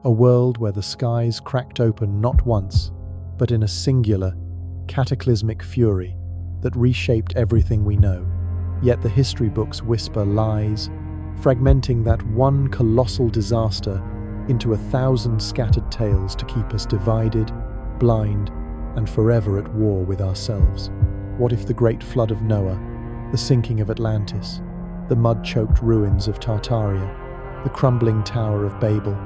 a world where the skies cracked open not once, but in a singular, cataclysmic fury that reshaped everything we know. Yet the history books whisper lies, fragmenting that one colossal disaster into 1,000 scattered tales to keep us divided, blind, and forever at war with ourselves. What if the great flood of Noah, the sinking of Atlantis, the mud-choked ruins of Tartaria, the crumbling Tower of Babel,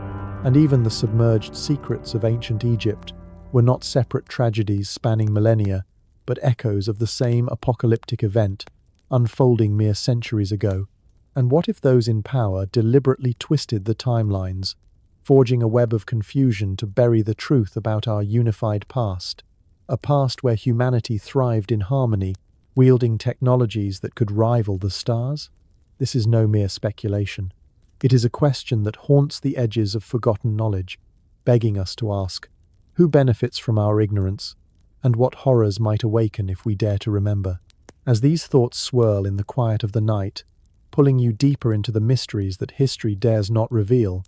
and even the submerged secrets of ancient Egypt were not separate tragedies spanning millennia, but echoes of the same apocalyptic event, unfolding mere centuries ago? And what if those in power deliberately twisted the timelines, forging a web of confusion to bury the truth about our unified past? A past where humanity thrived in harmony, wielding technologies that could rival the stars? This is no mere speculation. It is a question that haunts the edges of forgotten knowledge, begging us to ask, who benefits from our ignorance, and what horrors might awaken if we dare to remember? As these thoughts swirl in the quiet of the night, pulling you deeper into the mysteries that history dares not reveal,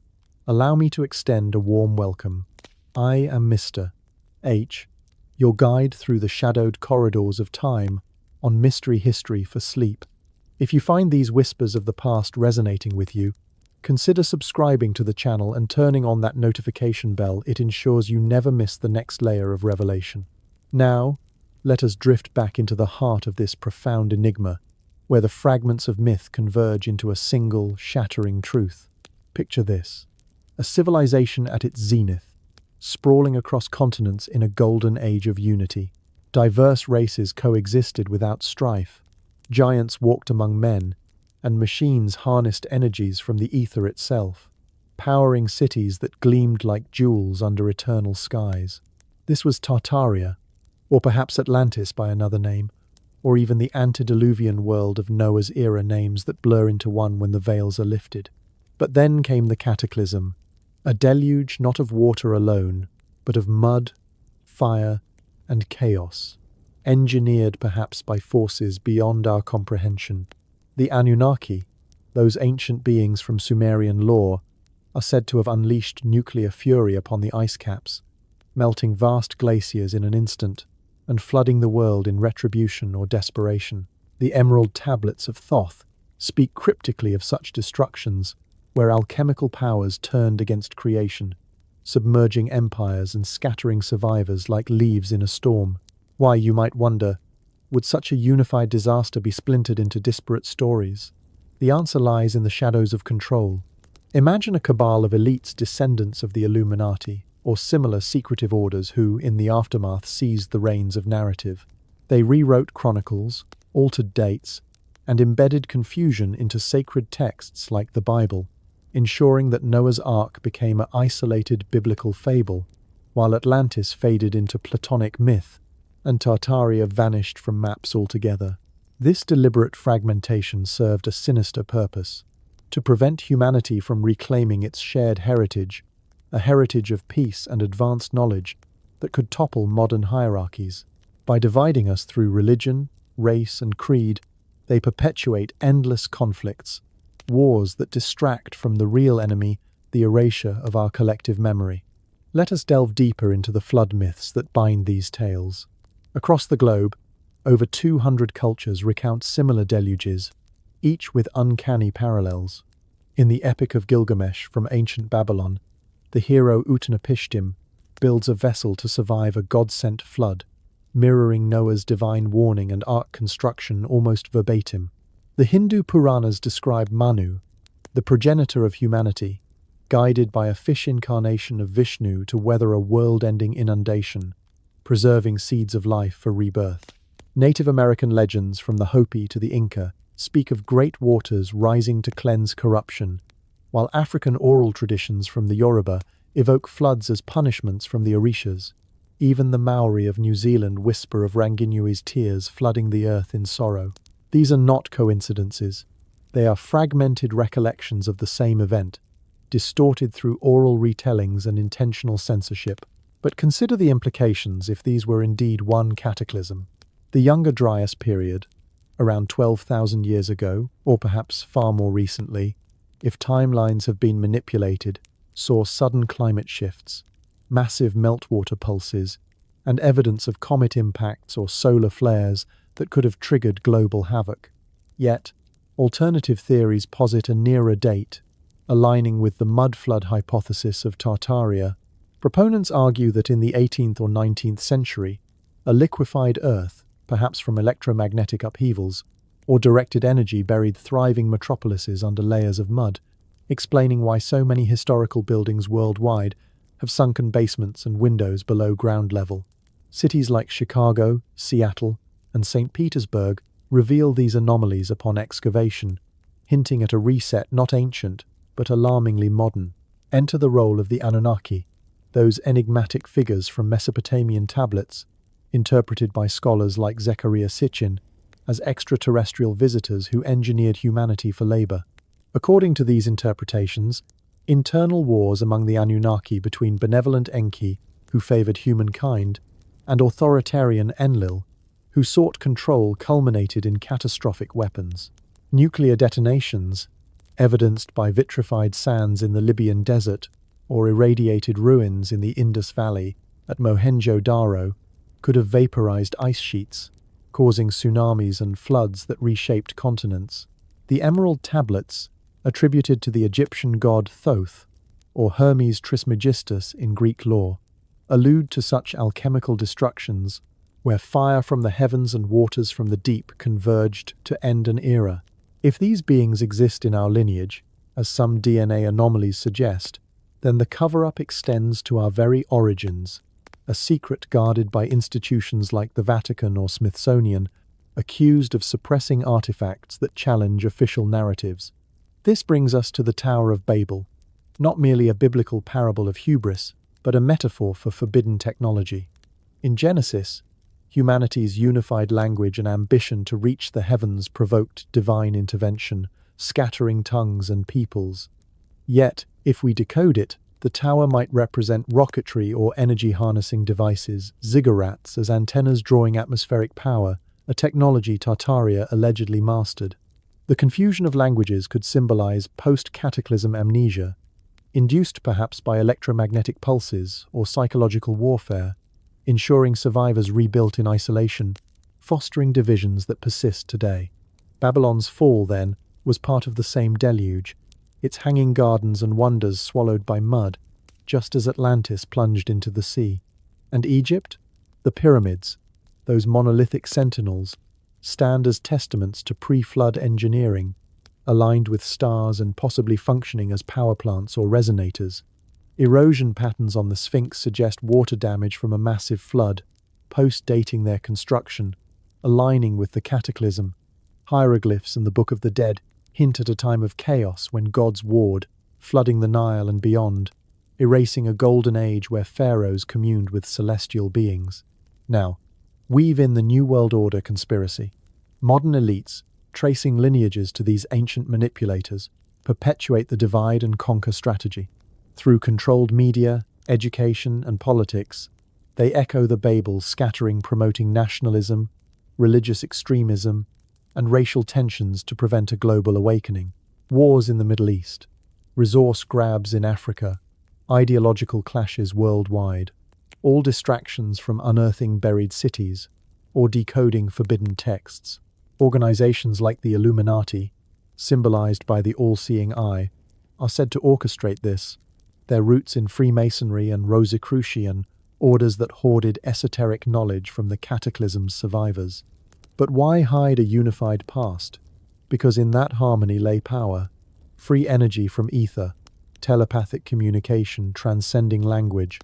allow me to extend a warm welcome. I am Mr. H, your guide through the shadowed corridors of time on Mystery History for Sleep. If you find these whispers of the past resonating with you, consider subscribing to the channel and turning on that notification bell. It ensures you never miss the next layer of revelation. Now, let us drift back into the heart of this profound enigma, where the fragments of myth converge into a single, shattering truth. Picture this: a civilization at its zenith, sprawling across continents in a golden age of unity. Diverse races coexisted without strife, giants walked among men, and machines harnessed energies from the ether itself, powering cities that gleamed like jewels under eternal skies. This was Tartaria, or perhaps Atlantis by another name, or even the antediluvian world of Noah's era, names that blur into one when the veils are lifted. But then came the Cataclysm, a deluge not of water alone, but of mud, fire, and chaos, engineered perhaps by forces beyond our comprehension. The Anunnaki, those ancient beings from Sumerian lore, are said to have unleashed nuclear fury upon the ice caps, melting vast glaciers in an instant and flooding the world in retribution or desperation. The Emerald Tablets of Thoth speak cryptically of such destructions, where alchemical powers turned against creation, submerging empires and scattering survivors like leaves in a storm. Why, you might wonder, would such a unified disaster be splintered into disparate stories? The answer lies in the shadows of control. Imagine a cabal of elites, descendants of the Illuminati, or similar secretive orders who, in the aftermath, seized the reins of narrative. They rewrote chronicles, altered dates, and embedded confusion into sacred texts like the Bible, ensuring that Noah's Ark became an isolated biblical fable, while Atlantis faded into Platonic myth, and Tartaria vanished from maps altogether. This deliberate fragmentation served a sinister purpose: to prevent humanity from reclaiming its shared heritage, a heritage of peace and advanced knowledge that could topple modern hierarchies. By dividing us through religion, race, and creed, they perpetuate endless conflicts, wars that distract from the real enemy, the erasure of our collective memory. Let us delve deeper into the flood myths that bind these tales. Across the globe, over 200 cultures recount similar deluges, each with uncanny parallels. In the Epic of Gilgamesh from ancient Babylon, the hero Utnapishtim builds a vessel to survive a god-sent flood, mirroring Noah's divine warning and ark construction almost verbatim. The Hindu Puranas describe Manu, the progenitor of humanity, guided by a fish incarnation of Vishnu to weather a world-ending inundation, preserving seeds of life for rebirth. Native American legends, from the Hopi to the Inca, speak of great waters rising to cleanse corruption, while African oral traditions from the Yoruba evoke floods as punishments from the Orishas. Even the Maori of New Zealand whisper of Ranginui's tears flooding the earth in sorrow. These are not coincidences. They are fragmented recollections of the same event, distorted through oral retellings and intentional censorship. But consider the implications if these were indeed one cataclysm. The Younger Dryas period, around 12,000 years ago, or perhaps far more recently, if timelines have been manipulated, saw sudden climate shifts, massive meltwater pulses, and evidence of comet impacts or solar flares that could have triggered global havoc. Yet, alternative theories posit a nearer date, aligning with the mud flood hypothesis of Tartaria. Proponents argue that in the 18th or 19th century, a liquefied Earth, perhaps from electromagnetic upheavals, or directed energy buried thriving metropolises under layers of mud, explaining why so many historical buildings worldwide have sunken basements and windows below ground level. Cities like Chicago, Seattle, and St. Petersburg reveal these anomalies upon excavation, hinting at a reset not ancient, but alarmingly modern. Enter the role of the Anunnaki, those enigmatic figures from Mesopotamian tablets, interpreted by scholars like Zecharia Sitchin as extraterrestrial visitors who engineered humanity for labor. According to these interpretations, internal wars among the Anunnaki between benevolent Enki, who favored humankind, and authoritarian Enlil, who sought control, culminated in catastrophic weapons. Nuclear detonations, evidenced by vitrified sands in the Libyan desert or irradiated ruins in the Indus Valley at Mohenjo-Daro, could have vaporized ice sheets, causing tsunamis and floods that reshaped continents. The Emerald Tablets, attributed to the Egyptian god Thoth, or Hermes Trismegistus in Greek lore, allude to such alchemical destructions where fire from the heavens and waters from the deep converged to end an era. If these beings exist in our lineage, as some DNA anomalies suggest, then the cover-up extends to our very origins, a secret guarded by institutions like the Vatican or Smithsonian, accused of suppressing artifacts that challenge official narratives. This brings us to the Tower of Babel, not merely a biblical parable of hubris, but a metaphor for forbidden technology. In Genesis, humanity's unified language and ambition to reach the heavens provoked divine intervention, scattering tongues and peoples. Yet, if we decode it, the tower might represent rocketry or energy-harnessing devices, ziggurats as antennas drawing atmospheric power, a technology Tartaria allegedly mastered. The confusion of languages could symbolize post-cataclysm amnesia, induced perhaps by electromagnetic pulses or psychological warfare, ensuring survivors rebuilt in isolation, fostering divisions that persist today. Babylon's fall, then, was part of the same deluge, its hanging gardens and wonders swallowed by mud, just as Atlantis plunged into the sea. And Egypt? The pyramids, those monolithic sentinels, stand as testaments to pre-flood engineering, aligned with stars and possibly functioning as power plants or resonators. Erosion patterns on the Sphinx suggest water damage from a massive flood, post-dating their construction, aligning with the Cataclysm. Hieroglyphs in the Book of the Dead hint at a time of chaos when gods warred, flooding the Nile and beyond, erasing a golden age where pharaohs communed with celestial beings. Now, weave in the New World Order conspiracy. Modern elites, tracing lineages to these ancient manipulators, perpetuate the divide and conquer strategy. Through controlled media, education, and politics, they echo the Babel scattering, promoting nationalism, religious extremism, and racial tensions to prevent a global awakening. Wars in the Middle East, resource grabs in Africa, ideological clashes worldwide, all distractions from unearthing buried cities or decoding forbidden texts. Organizations like the Illuminati, symbolized by the all-seeing eye, are said to orchestrate this, their roots in Freemasonry and Rosicrucian, orders that hoarded esoteric knowledge from the Cataclysm's survivors. But why hide a unified past? Because in that harmony lay power, free energy from ether, telepathic communication transcending language,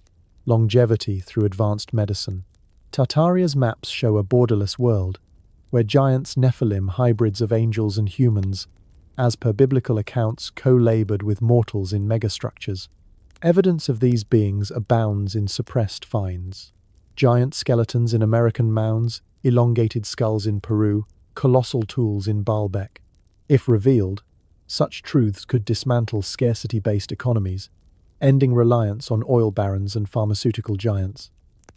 longevity through advanced medicine. Tartaria's maps show a borderless world, where giants Nephilim, hybrids of angels and humans, as per biblical accounts, co-labored with mortals in megastructures. Evidence of these beings abounds in suppressed finds. Giant skeletons in American mounds, elongated skulls in Peru, colossal tools in Baalbek. If revealed, such truths could dismantle scarcity-based economies, ending reliance on oil barons and pharmaceutical giants.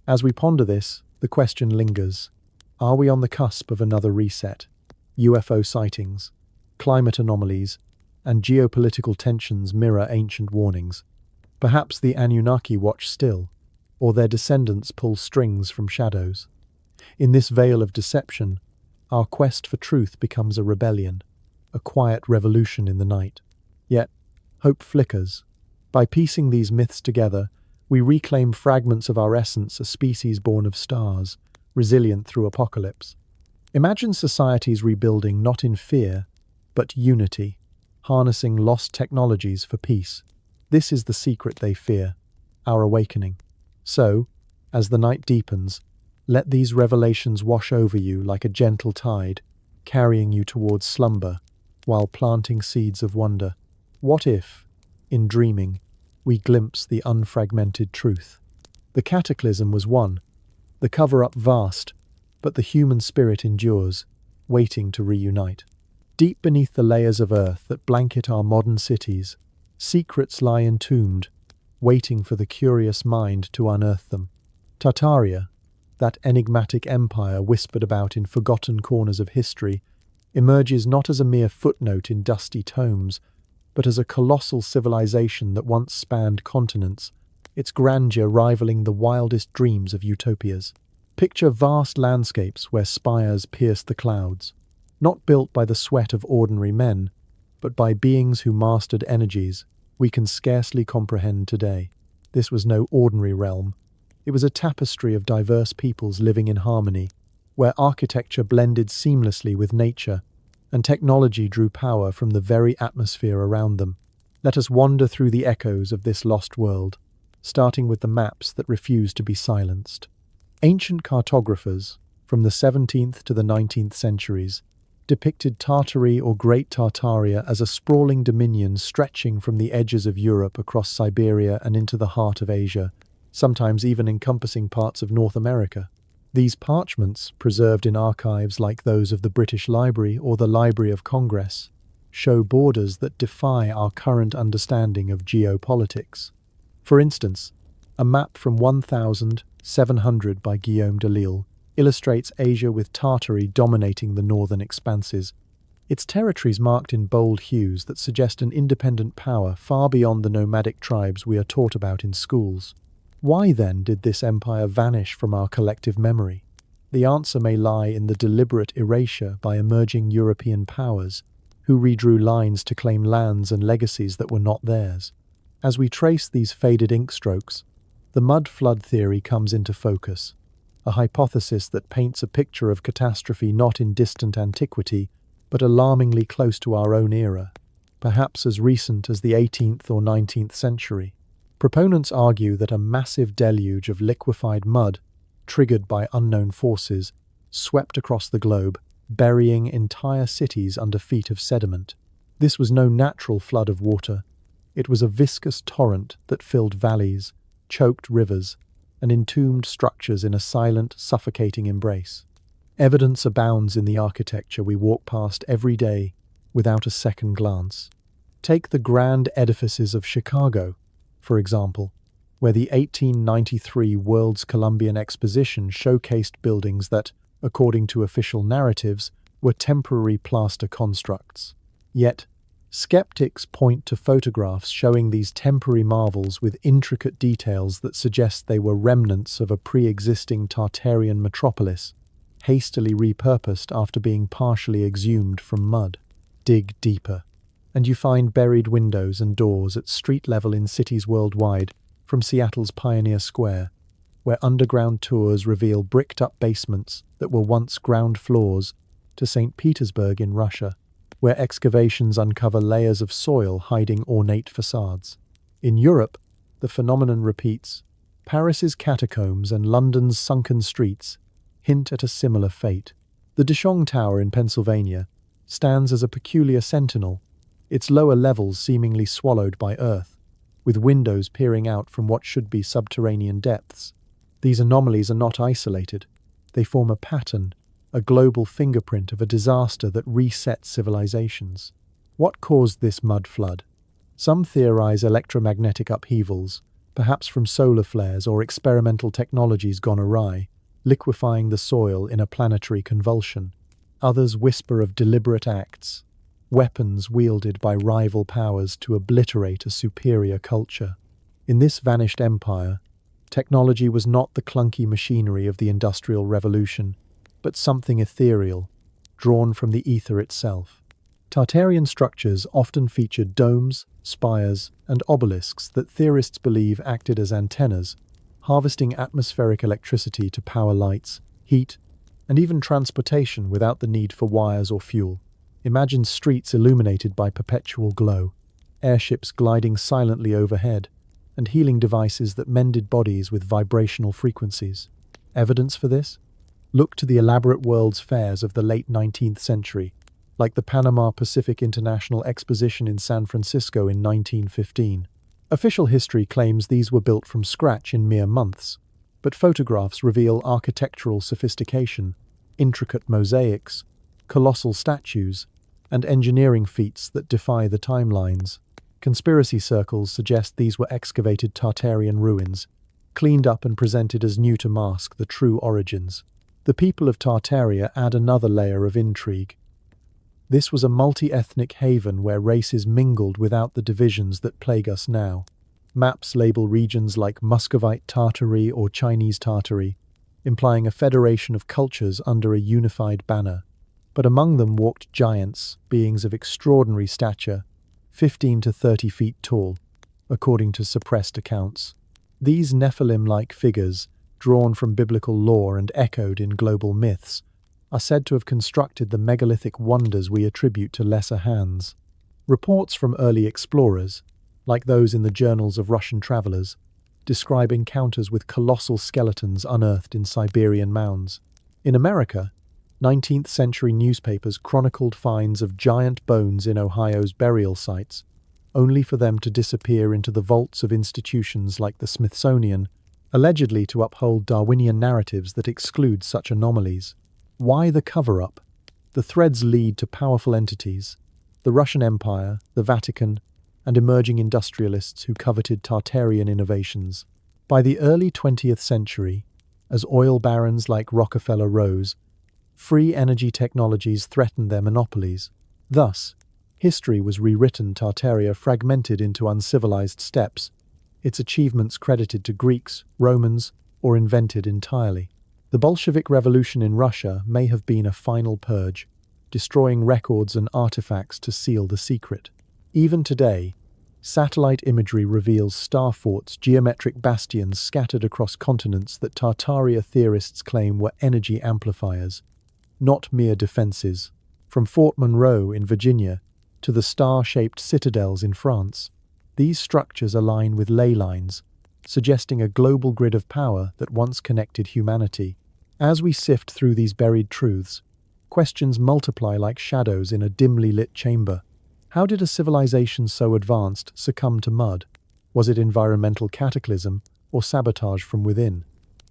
As we ponder this, the question lingers. Are we on the cusp of another reset? UFO sightings, climate anomalies, and geopolitical tensions mirror ancient warnings. Perhaps the Anunnaki watch still, or their descendants pull strings from shadows. In this veil of deception, our quest for truth becomes a rebellion, a quiet revolution in the night. Yet, hope flickers. By piecing these myths together, we reclaim fragments of our essence, a species born of stars, resilient through apocalypse. Imagine societies rebuilding not in fear, but unity, harnessing lost technologies for peace. This is the secret they fear, our awakening. So, as the night deepens, let these revelations wash over you like a gentle tide, carrying you towards slumber, while planting seeds of wonder. What if, in dreaming, we glimpse the unfragmented truth? The cataclysm was one, the cover-up vast, but the human spirit endures, waiting to reunite. Deep beneath the layers of earth that blanket our modern cities, secrets lie entombed, waiting for the curious mind to unearth them. Tartaria, that enigmatic empire whispered about in forgotten corners of history, emerges not as a mere footnote in dusty tomes, but as a colossal civilization that once spanned continents, its grandeur rivaling the wildest dreams of utopias. Picture vast landscapes where spires pierce the clouds, not built by the sweat of ordinary men, but by beings who mastered energies we can scarcely comprehend today. This was no ordinary realm. It was a tapestry of diverse peoples living in harmony, where architecture blended seamlessly with nature, and technology drew power from the very atmosphere around them. Let us wander through the echoes of this lost world, starting with the maps that refuse to be silenced. Ancient cartographers, from the 17th to the 19th centuries, depicted Tartary or Great Tartaria as a sprawling dominion stretching from the edges of Europe across Siberia and into the heart of Asia, sometimes even encompassing parts of North America. These parchments, preserved in archives like those of the British Library or the Library of Congress, show borders that defy our current understanding of geopolitics. For instance, a map from 1700 by Guillaume de Lille illustrates Asia with Tartary dominating the northern expanses, its territories marked in bold hues that suggest an independent power far beyond the nomadic tribes we are taught about in schools. Why then did this empire vanish from our collective memory? The answer may lie in the deliberate erasure by emerging European powers, who redrew lines to claim lands and legacies that were not theirs. As we trace these faded ink strokes, the mud flood theory comes into focus, a hypothesis that paints a picture of catastrophe not in distant antiquity, but alarmingly close to our own era, perhaps as recent as the 18th or 19th century. Proponents argue that a massive deluge of liquefied mud, triggered by unknown forces, swept across the globe, burying entire cities under feet of sediment. This was no natural flood of water. It was a viscous torrent that filled valleys, choked rivers, and entombed structures in a silent, suffocating embrace. Evidence abounds in the architecture we walk past every day without a second glance. Take the grand edifices of Chicago, for example, where the 1893 World's Columbian Exposition showcased buildings that, according to official narratives, were temporary plaster constructs. Yet, skeptics point to photographs showing these temporary marvels with intricate details that suggest they were remnants of a pre-existing Tartarian metropolis, hastily repurposed after being partially exhumed from mud. Dig deeper, and you find buried windows and doors at street level in cities worldwide, from Seattle's Pioneer Square, where underground tours reveal bricked-up basements that were once ground floors, to St. Petersburg in Russia, where excavations uncover layers of soil hiding ornate facades. In Europe, the phenomenon repeats. Paris's catacombs and London's sunken streets hint at a similar fate. The Dishong Tower in Pennsylvania stands as a peculiar sentinel, its lower levels seemingly swallowed by earth, with windows peering out from what should be subterranean depths. These anomalies are not isolated. They form a pattern, a global fingerprint of a disaster that reset civilizations. What caused this mud flood? Some theorize electromagnetic upheavals, perhaps from solar flares or experimental technologies gone awry, liquefying the soil in a planetary convulsion. Others whisper of deliberate acts, weapons wielded by rival powers to obliterate a superior culture. In this vanished empire, technology was not the clunky machinery of the Industrial Revolution, but something ethereal, drawn from the ether itself. Tartarian structures often featured domes, spires, and obelisks that theorists believe acted as antennas, harvesting atmospheric electricity to power lights, heat, and even transportation without the need for wires or fuel. Imagine streets illuminated by perpetual glow, airships gliding silently overhead, and healing devices that mended bodies with vibrational frequencies. Evidence for this? Look to the elaborate World's Fairs of the late 19th century, like the Panama Pacific International Exposition in San Francisco in 1915. Official history claims these were built from scratch in mere months, but photographs reveal architectural sophistication, intricate mosaics, colossal statues, and engineering feats that defy the timelines. Conspiracy circles suggest these were excavated Tartarian ruins, cleaned up and presented as new to mask the true origins. The people of Tartaria add another layer of intrigue. This was a multi-ethnic haven where races mingled without the divisions that plague us now. Maps label regions like Muscovite Tartary or Chinese Tartary, implying a federation of cultures under a unified banner. But among them walked giants, beings of extraordinary stature, 15 to 30 feet tall, according to suppressed accounts. These Nephilim-like figures, drawn from biblical lore and echoed in global myths, are said to have constructed the megalithic wonders we attribute to lesser hands. Reports from early explorers, like those in the journals of Russian travelers, describe encounters with colossal skeletons unearthed in Siberian mounds. In America, 19th century newspapers chronicled finds of giant bones in Ohio's burial sites, only for them to disappear into the vaults of institutions like the Smithsonian, allegedly to uphold Darwinian narratives that exclude such anomalies. Why the cover-up? The threads lead to powerful entities, the Russian Empire, the Vatican, and emerging industrialists who coveted Tartarian innovations. By the early 20th century, as oil barons like Rockefeller rose, free energy technologies threatened their monopolies. Thus, history was rewritten, Tartaria fragmented into uncivilized steppes, its achievements credited to Greeks, Romans, or invented entirely. The Bolshevik Revolution in Russia may have been a final purge, destroying records and artifacts to seal the secret. Even today, satellite imagery reveals star forts, geometric bastions scattered across continents that Tartaria theorists claim were energy amplifiers, not mere defenses. From Fort Monroe in Virginia to the star-shaped citadels in France, these structures align with ley lines, suggesting a global grid of power that once connected humanity. As we sift through these buried truths, questions multiply like shadows in a dimly lit chamber. How did a civilization so advanced succumb to mud? Was it environmental cataclysm or sabotage from within?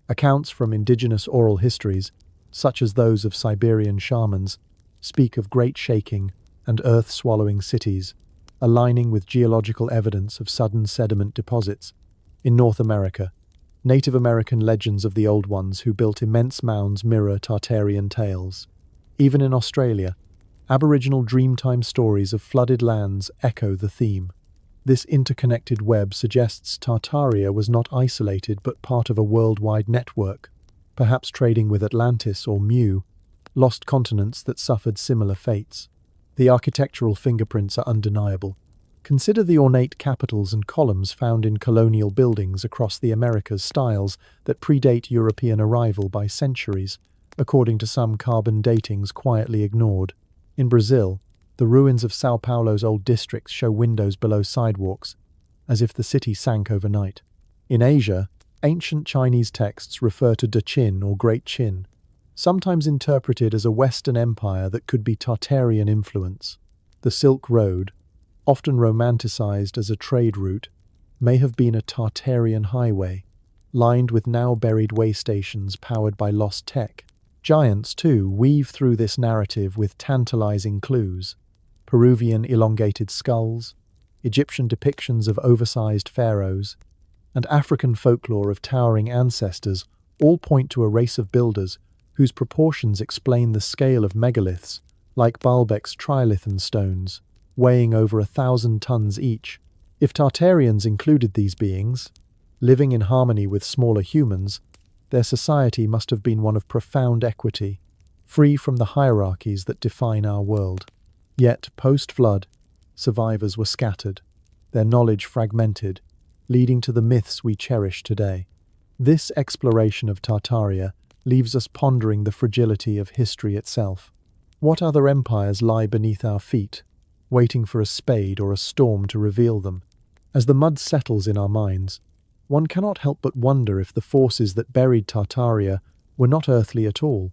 Accounts from indigenous oral histories, such as those of Siberian shamans, speak of great shaking and earth-swallowing cities, aligning with geological evidence of sudden sediment deposits. In North America, Native American legends of the Old Ones who built immense mounds mirror Tartarian tales. Even in Australia, Aboriginal Dreamtime stories of flooded lands echo the theme. This interconnected web suggests Tartaria was not isolated but part of a worldwide network, perhaps trading with Atlantis or Mu, lost continents that suffered similar fates. The architectural fingerprints are undeniable. Consider the ornate capitals and columns found in colonial buildings across the Americas, styles that predate European arrival by centuries, according to some carbon datings quietly ignored. In Brazil, the ruins of São Paulo's old districts show windows below sidewalks, as if the city sank overnight. In Asia, ancient Chinese texts refer to Dechin or Great Qin, sometimes interpreted as a Western empire that could be Tartarian influence. The Silk Road, often romanticized as a trade route, may have been a Tartarian highway, lined with now-buried way stations powered by lost tech. Giants, too, weave through this narrative with tantalizing clues. Peruvian elongated skulls, Egyptian depictions of oversized pharaohs, and African folklore of towering ancestors all point to a race of builders whose proportions explain the scale of megaliths, like Baalbek's trilithon stones, weighing over 1,000 tons each. If Tartarians included these beings, living in harmony with smaller humans, their society must have been one of profound equity, free from the hierarchies that define our world. Yet, post-flood, survivors were scattered, their knowledge fragmented, leading to the myths we cherish today. This exploration of Tartaria leaves us pondering the fragility of history itself. What other empires lie beneath our feet, waiting for a spade or a storm to reveal them? As the mud settles in our minds, one cannot help but wonder if the forces that buried Tartaria were not earthly at all,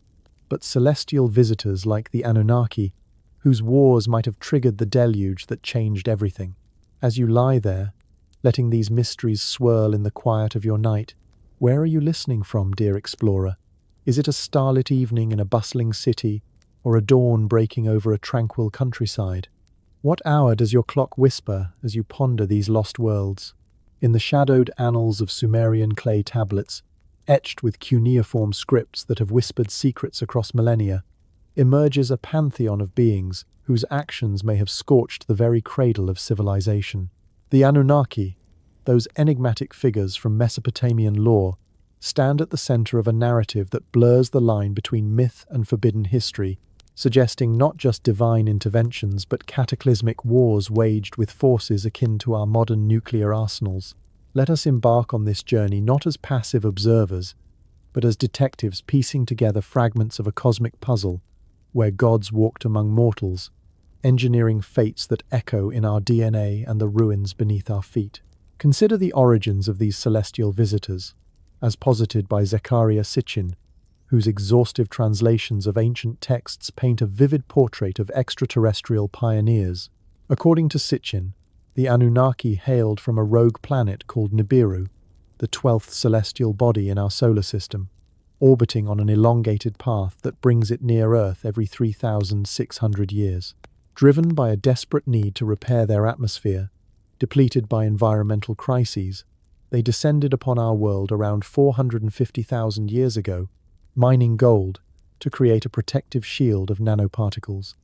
but celestial visitors like the Anunnaki, whose wars might have triggered the deluge that changed everything. As you lie there, letting these mysteries swirl in the quiet of your night, where are you listening from, dear explorer? Is it a starlit evening in a bustling city, or a dawn breaking over a tranquil countryside? What hour does your clock whisper as you ponder these lost worlds? In the shadowed annals of Sumerian clay tablets, etched with cuneiform scripts that have whispered secrets across millennia, emerges a pantheon of beings whose actions may have scorched the very cradle of civilization. The Anunnaki, those enigmatic figures from Mesopotamian lore, stand at the center of a narrative that blurs the line between myth and forbidden history, suggesting not just divine interventions but cataclysmic wars waged with forces akin to our modern nuclear arsenals. Let us embark on this journey not as passive observers, but as detectives piecing together fragments of a cosmic puzzle where gods walked among mortals, engineering fates that echo in our DNA and the ruins beneath our feet. Consider the origins of these celestial visitors, as posited by Zecharia Sitchin, whose exhaustive translations of ancient texts paint a vivid portrait of extraterrestrial pioneers. According to Sitchin, the Anunnaki hailed from a rogue planet called Nibiru, the 12th celestial body in our solar system, orbiting on an elongated path that brings it near Earth every 3,600 years. Driven by a desperate need to repair their atmosphere, depleted by environmental crises, they descended upon our world around 450,000 years ago, mining gold to create a protective shield of nanoparticles.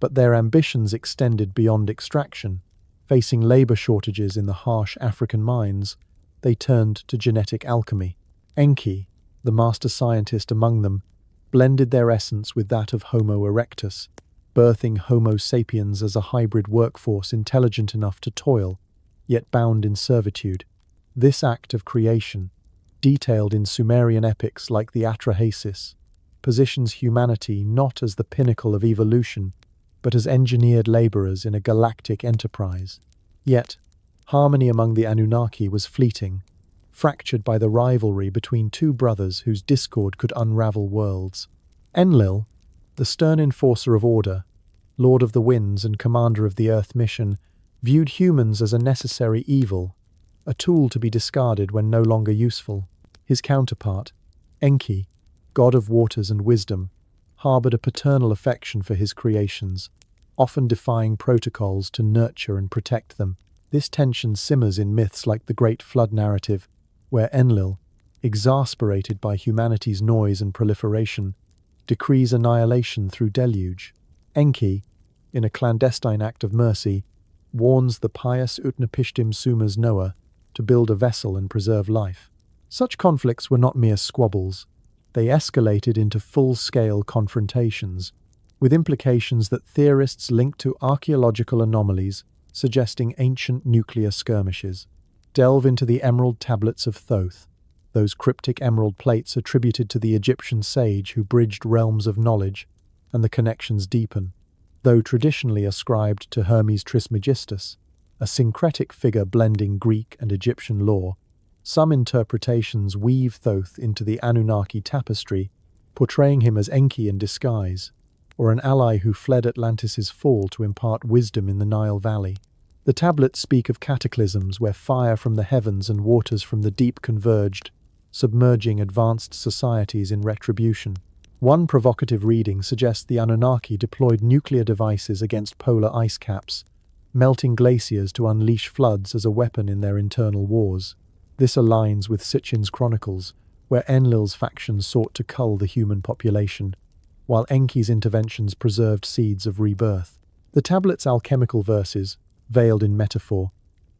But their ambitions extended beyond extraction. Facing labor shortages in the harsh African mines, they turned to genetic alchemy. Enki, the master scientist among them, blended their essence with that of Homo erectus, birthing Homo sapiens as a hybrid workforce intelligent enough to toil, yet bound in servitude. This act of creation, detailed in Sumerian epics like the Atrahasis, positions humanity not as the pinnacle of evolution, but as engineered laborers in a galactic enterprise. Yet, harmony among the Anunnaki was fleeting, fractured by the rivalry between two brothers whose discord could unravel worlds. Enlil, the stern enforcer of order, Lord of the Winds and commander of the Earth mission, viewed humans as a necessary evil, a tool to be discarded when no longer useful. His counterpart, Enki, god of waters and wisdom, harbored a paternal affection for his creations, often defying protocols to nurture and protect them. This tension simmers in myths like the Great Flood narrative, where Enlil, exasperated by humanity's noise and proliferation, decrees annihilation through deluge. Enki, in a clandestine act of mercy, warns the pious Utnapishtim Suma's Noah to build a vessel and preserve life. Such conflicts were not mere squabbles. They escalated into full-scale confrontations, with implications that theorists link to archaeological anomalies suggesting ancient nuclear skirmishes. Delve into the emerald tablets of Thoth, those cryptic emerald plates attributed to the Egyptian sage who bridged realms of knowledge, and the connections deepen. Though traditionally ascribed to Hermes Trismegistus, a syncretic figure blending Greek and Egyptian lore, some interpretations weave Thoth into the Anunnaki tapestry, portraying him as Enki in disguise, or an ally who fled Atlantis' fall to impart wisdom in the Nile Valley. The tablets speak of cataclysms where fire from the heavens and waters from the deep converged, submerging advanced societies in retribution. One provocative reading suggests the Anunnaki deployed nuclear devices against polar ice caps, melting glaciers to unleash floods as a weapon in their internal wars. This aligns with Sitchin's chronicles, where Enlil's faction sought to cull the human population, while Enki's interventions preserved seeds of rebirth. The tablet's alchemical verses, veiled in metaphor,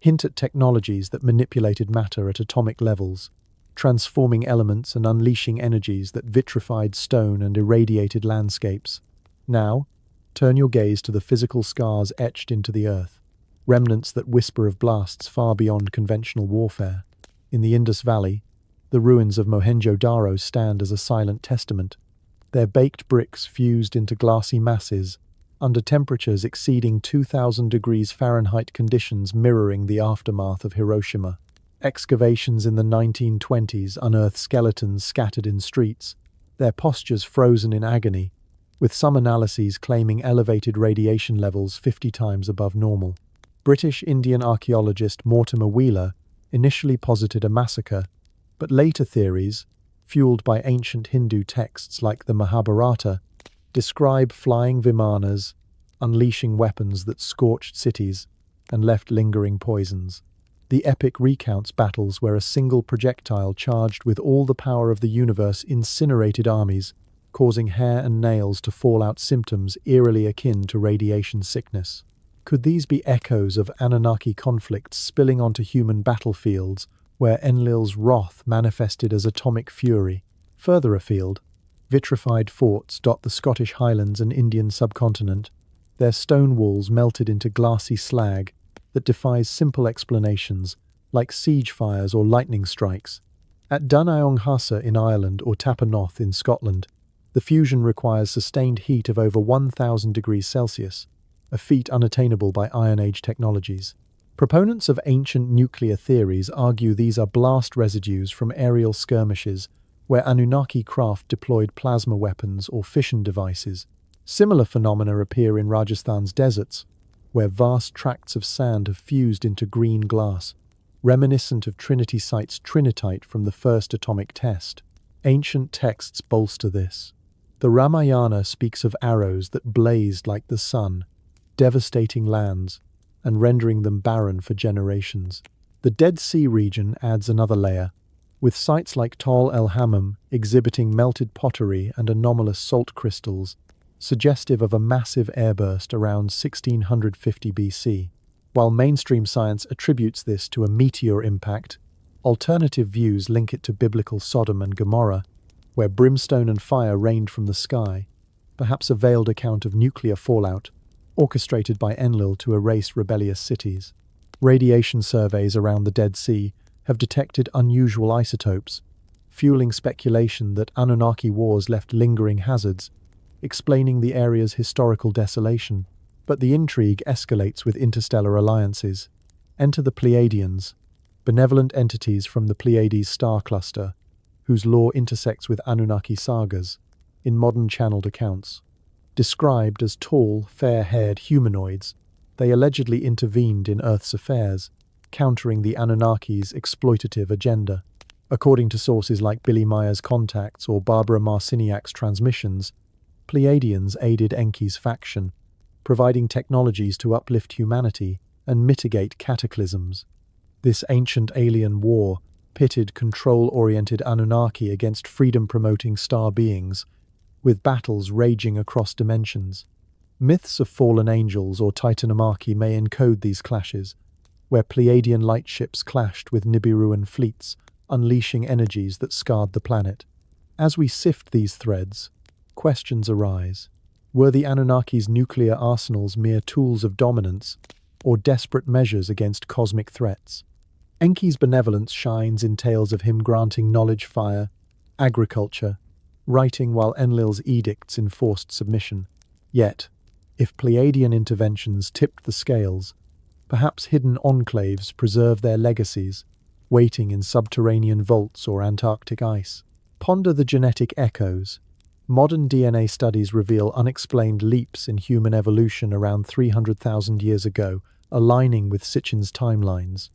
hint at technologies that manipulated matter at atomic levels, transforming elements and unleashing energies that vitrified stone and irradiated landscapes. Now, turn your gaze to the physical scars etched into the earth, remnants that whisper of blasts far beyond conventional warfare. In the Indus Valley, the ruins of Mohenjo-Daro stand as a silent testament, their baked bricks fused into glassy masses, under temperatures exceeding 2,000 degrees Fahrenheit, conditions mirroring the aftermath of Hiroshima. Excavations in the 1920s unearthed skeletons scattered in streets, their postures frozen in agony, with some analyses claiming elevated radiation levels 50 times above normal. British Indian archaeologist Mortimer Wheeler initially posited a massacre, but later theories, fueled by ancient Hindu texts like the Mahabharata, describe flying vimanas, unleashing weapons that scorched cities and left lingering poisons. The epic recounts battles where a single projectile charged with all the power of the universe incinerated armies, causing hair and nails to fall out, symptoms eerily akin to radiation sickness. Could these be echoes of Anunnaki conflicts spilling onto human battlefields, where Enlil's wrath manifested as atomic fury? Further afield, vitrified forts dot the Scottish Highlands and Indian subcontinent, their stone walls melted into glassy slag that defies simple explanations, like siege fires or lightning strikes. At Dunaong Hasa in Ireland or Tapanoth in Scotland, the fusion requires sustained heat of over 1,000 degrees Celsius, a feat unattainable by Iron Age technologies. Proponents of ancient nuclear theories argue these are blast residues from aerial skirmishes, where Anunnaki craft deployed plasma weapons or fission devices. Similar phenomena appear in Rajasthan's deserts, where vast tracts of sand have fused into green glass, reminiscent of Trinity Site's trinitite from the first atomic test. Ancient texts bolster this. The Ramayana speaks of arrows that blazed like the sun, devastating lands and rendering them barren for generations. The Dead Sea region adds another layer, with sites like Tal el Hammam exhibiting melted pottery and anomalous salt crystals, suggestive of a massive airburst around 1650 BC. While mainstream science attributes this to a meteor impact, alternative views link it to biblical Sodom and Gomorrah, where brimstone and fire rained from the sky, perhaps a veiled account of nuclear fallout, orchestrated by Enlil to erase rebellious cities. Radiation surveys around the Dead Sea have detected unusual isotopes, fueling speculation that Anunnaki wars left lingering hazards, explaining the area's historical desolation. But the intrigue escalates with interstellar alliances. Enter the Pleiadians, benevolent entities from the Pleiades star cluster, whose lore intersects with Anunnaki sagas in modern channeled accounts. Described as tall, fair-haired humanoids, they allegedly intervened in Earth's affairs, countering the Anunnaki's exploitative agenda. According to sources like Billy Meyer's contacts or Barbara Marciniak's transmissions, Pleiadians aided Enki's faction, providing technologies to uplift humanity and mitigate cataclysms. This ancient alien war pitted control-oriented Anunnaki against freedom-promoting star beings, with battles raging across dimensions. Myths of fallen angels or Titanomachy may encode these clashes, where Pleiadian lightships clashed with Nibiruan fleets, unleashing energies that scarred the planet. As we sift these threads, questions arise. Were the Anunnaki's nuclear arsenals mere tools of dominance, or desperate measures against cosmic threats? Enki's benevolence shines in tales of him granting knowledge, fire, agriculture, writing, while Enlil's edicts enforced submission. Yet, if Pleiadian interventions tipped the scales, perhaps hidden enclaves preserve their legacies, waiting in subterranean vaults or Antarctic ice. Ponder the genetic echoes. Modern DNA studies reveal unexplained leaps in human evolution around 300,000 years ago, aligning with Sitchin's timelines.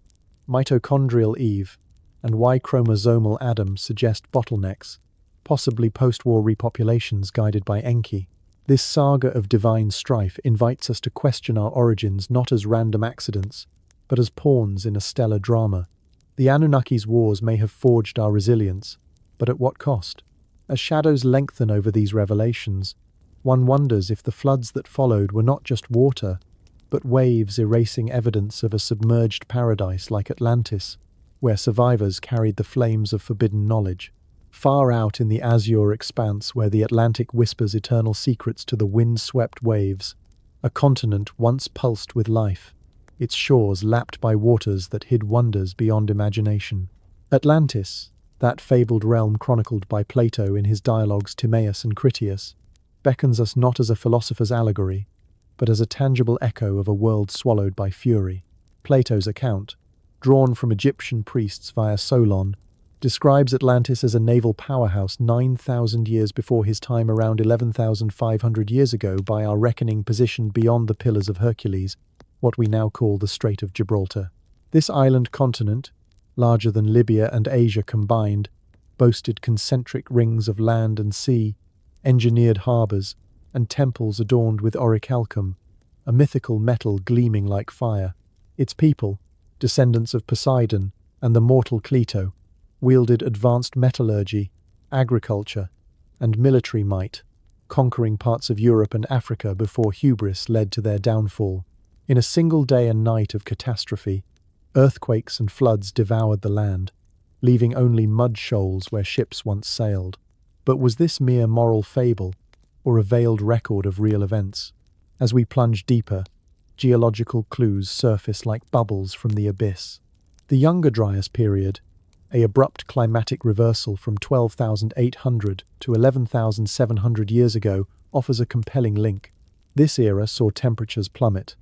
Mitochondrial Eve and Y-chromosomal Adam suggest bottlenecks, possibly post-war repopulations guided by Enki. This saga of divine strife invites us to question our origins not as random accidents, but as pawns in a stellar drama. The Anunnaki's wars may have forged our resilience, but at what cost? As shadows lengthen over these revelations, one wonders if the floods that followed were not just water, but waves erasing evidence of a submerged paradise like Atlantis, where survivors carried the flames of forbidden knowledge. Far out in the azure expanse where the Atlantic whispers eternal secrets to the wind-swept waves, a continent once pulsed with life, its shores lapped by waters that hid wonders beyond imagination. Atlantis, that fabled realm chronicled by Plato in his dialogues Timaeus and Critias, beckons us not as a philosopher's allegory, but as a tangible echo of a world swallowed by fury. Plato's account, drawn from Egyptian priests via Solon, describes Atlantis as a naval powerhouse 9,000 years before his time, around 11,500 years ago by our reckoning, positioned beyond the Pillars of Hercules, what we now call the Strait of Gibraltar. This island continent, larger than Libya and Asia combined, boasted concentric rings of land and sea, engineered harbours, and temples adorned with orichalcum, a mythical metal gleaming like fire. Its people, descendants of Poseidon and the mortal Cleito, wielded advanced metallurgy, agriculture, and military might, conquering parts of Europe and Africa before hubris led to their downfall. In a single day and night of catastrophe, earthquakes and floods devoured the land, leaving only mud shoals where ships once sailed. But was this mere moral fable, or a veiled record of real events? As we plunge deeper, geological clues surface like bubbles from the abyss. The Younger Dryas period, an abrupt climatic reversal from 12,800 to 11,700 years ago, offers a compelling link. This era saw temperatures plummet,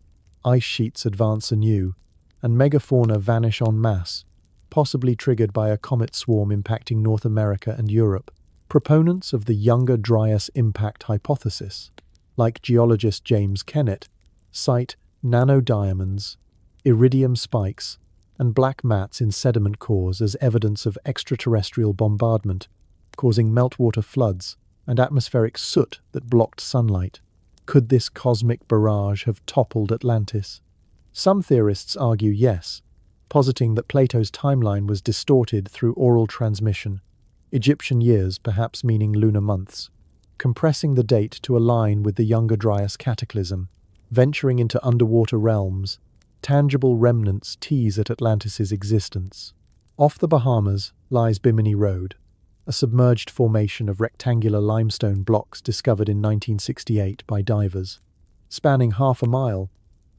ice sheets advance anew, and megafauna vanish en masse, possibly triggered by a comet swarm impacting North America and Europe. Proponents of the Younger Dryas impact hypothesis, like geologist James Kennett, cite nanodiamonds, iridium spikes, and black mats in sediment cores as evidence of extraterrestrial bombardment, causing meltwater floods and atmospheric soot that blocked sunlight. Could this cosmic barrage have toppled Atlantis? Some theorists argue yes, positing that Plato's timeline was distorted through oral transmission, Egyptian years perhaps meaning lunar months, compressing the date to align with the Younger Dryas cataclysm. Venturing into underwater realms, tangible remnants tease at Atlantis's existence. Off the Bahamas lies Bimini Road, a submerged formation of rectangular limestone blocks discovered in 1968 by divers. Spanning half a mile,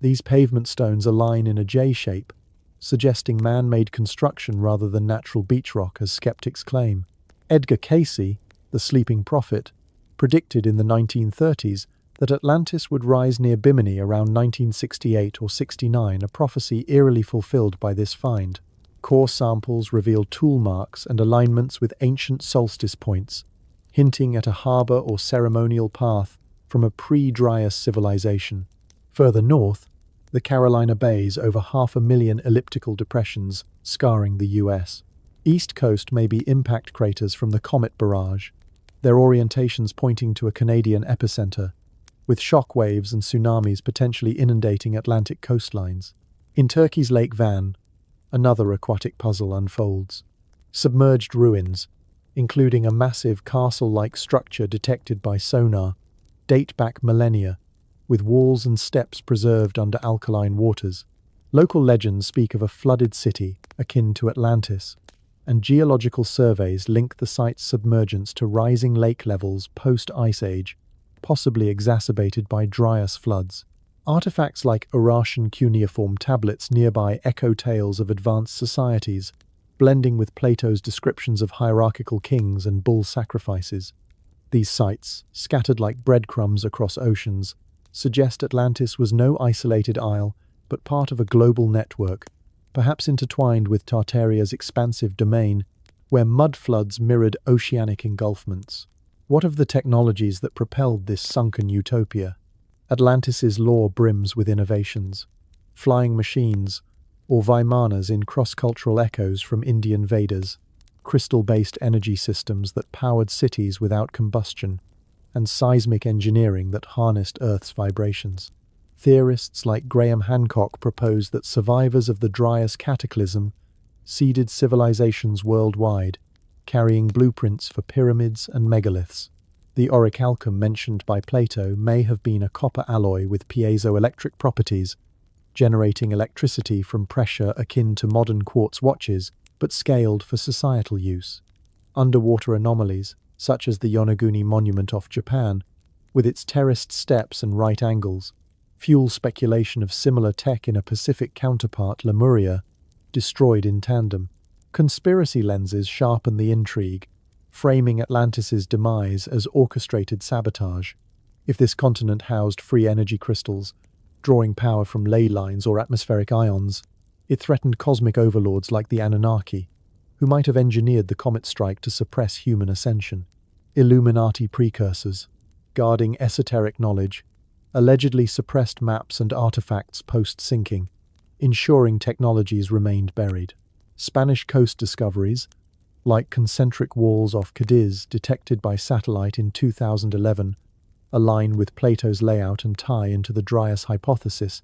these pavement stones align in a J shape, suggesting man-made construction rather than natural beach rock, as skeptics claim. Edgar Cayce, the sleeping prophet, predicted in the 1930s that Atlantis would rise near Bimini around 1968 or 69, a prophecy eerily fulfilled by this find. Core samples reveal tool marks and alignments with ancient solstice points, hinting at a harbour or ceremonial path from a pre-Dryas civilization. Further north, the Carolina Bays over 500,000 elliptical depressions scarring the US. East coast may be impact craters from the comet barrage, their orientations pointing to a Canadian epicenter, with shock waves and tsunamis potentially inundating Atlantic coastlines. In Turkey's Lake Van, another aquatic puzzle unfolds. Submerged ruins, including a massive castle-like structure detected by sonar, date back millennia, with walls and steps preserved under alkaline waters. Local legends speak of a flooded city akin to Atlantis, and geological surveys link the site's submergence to rising lake levels post-Ice Age, possibly exacerbated by Dryas floods. Artifacts like Urartian cuneiform tablets nearby echo tales of advanced societies, blending with Plato's descriptions of hierarchical kings and bull sacrifices. These sites, scattered like breadcrumbs across oceans, suggest Atlantis was no isolated isle, but part of a global network, perhaps intertwined with Tartaria's expansive domain, where mud floods mirrored oceanic engulfments. What of the technologies that propelled this sunken utopia? Atlantis's lore brims with innovations. Flying machines, or Vimanas in cross-cultural echoes from Indian Vedas, crystal-based energy systems that powered cities without combustion, and seismic engineering that harnessed Earth's vibrations. Theorists like Graham Hancock propose that survivors of the Dryas Cataclysm seeded civilizations worldwide, carrying blueprints for pyramids and megaliths. The orichalcum mentioned by Plato may have been a copper alloy with piezoelectric properties, generating electricity from pressure akin to modern quartz watches, but scaled for societal use. Underwater anomalies, such as the Yonaguni Monument off Japan, with its terraced steps and right angles, fuel speculation of similar tech in a Pacific counterpart, Lemuria, destroyed in tandem. Conspiracy lenses sharpen the intrigue, framing Atlantis's demise as orchestrated sabotage. If this continent housed free energy crystals, drawing power from ley lines or atmospheric ions, it threatened cosmic overlords like the Anunnaki, who might have engineered the comet strike to suppress human ascension. Illuminati precursors, guarding esoteric knowledge, allegedly suppressed maps and artifacts post-sinking, ensuring technologies remained buried. Spanish coast discoveries, like concentric walls off Cadiz detected by satellite in 2011, align with Plato's layout and tie into the Dryas hypothesis,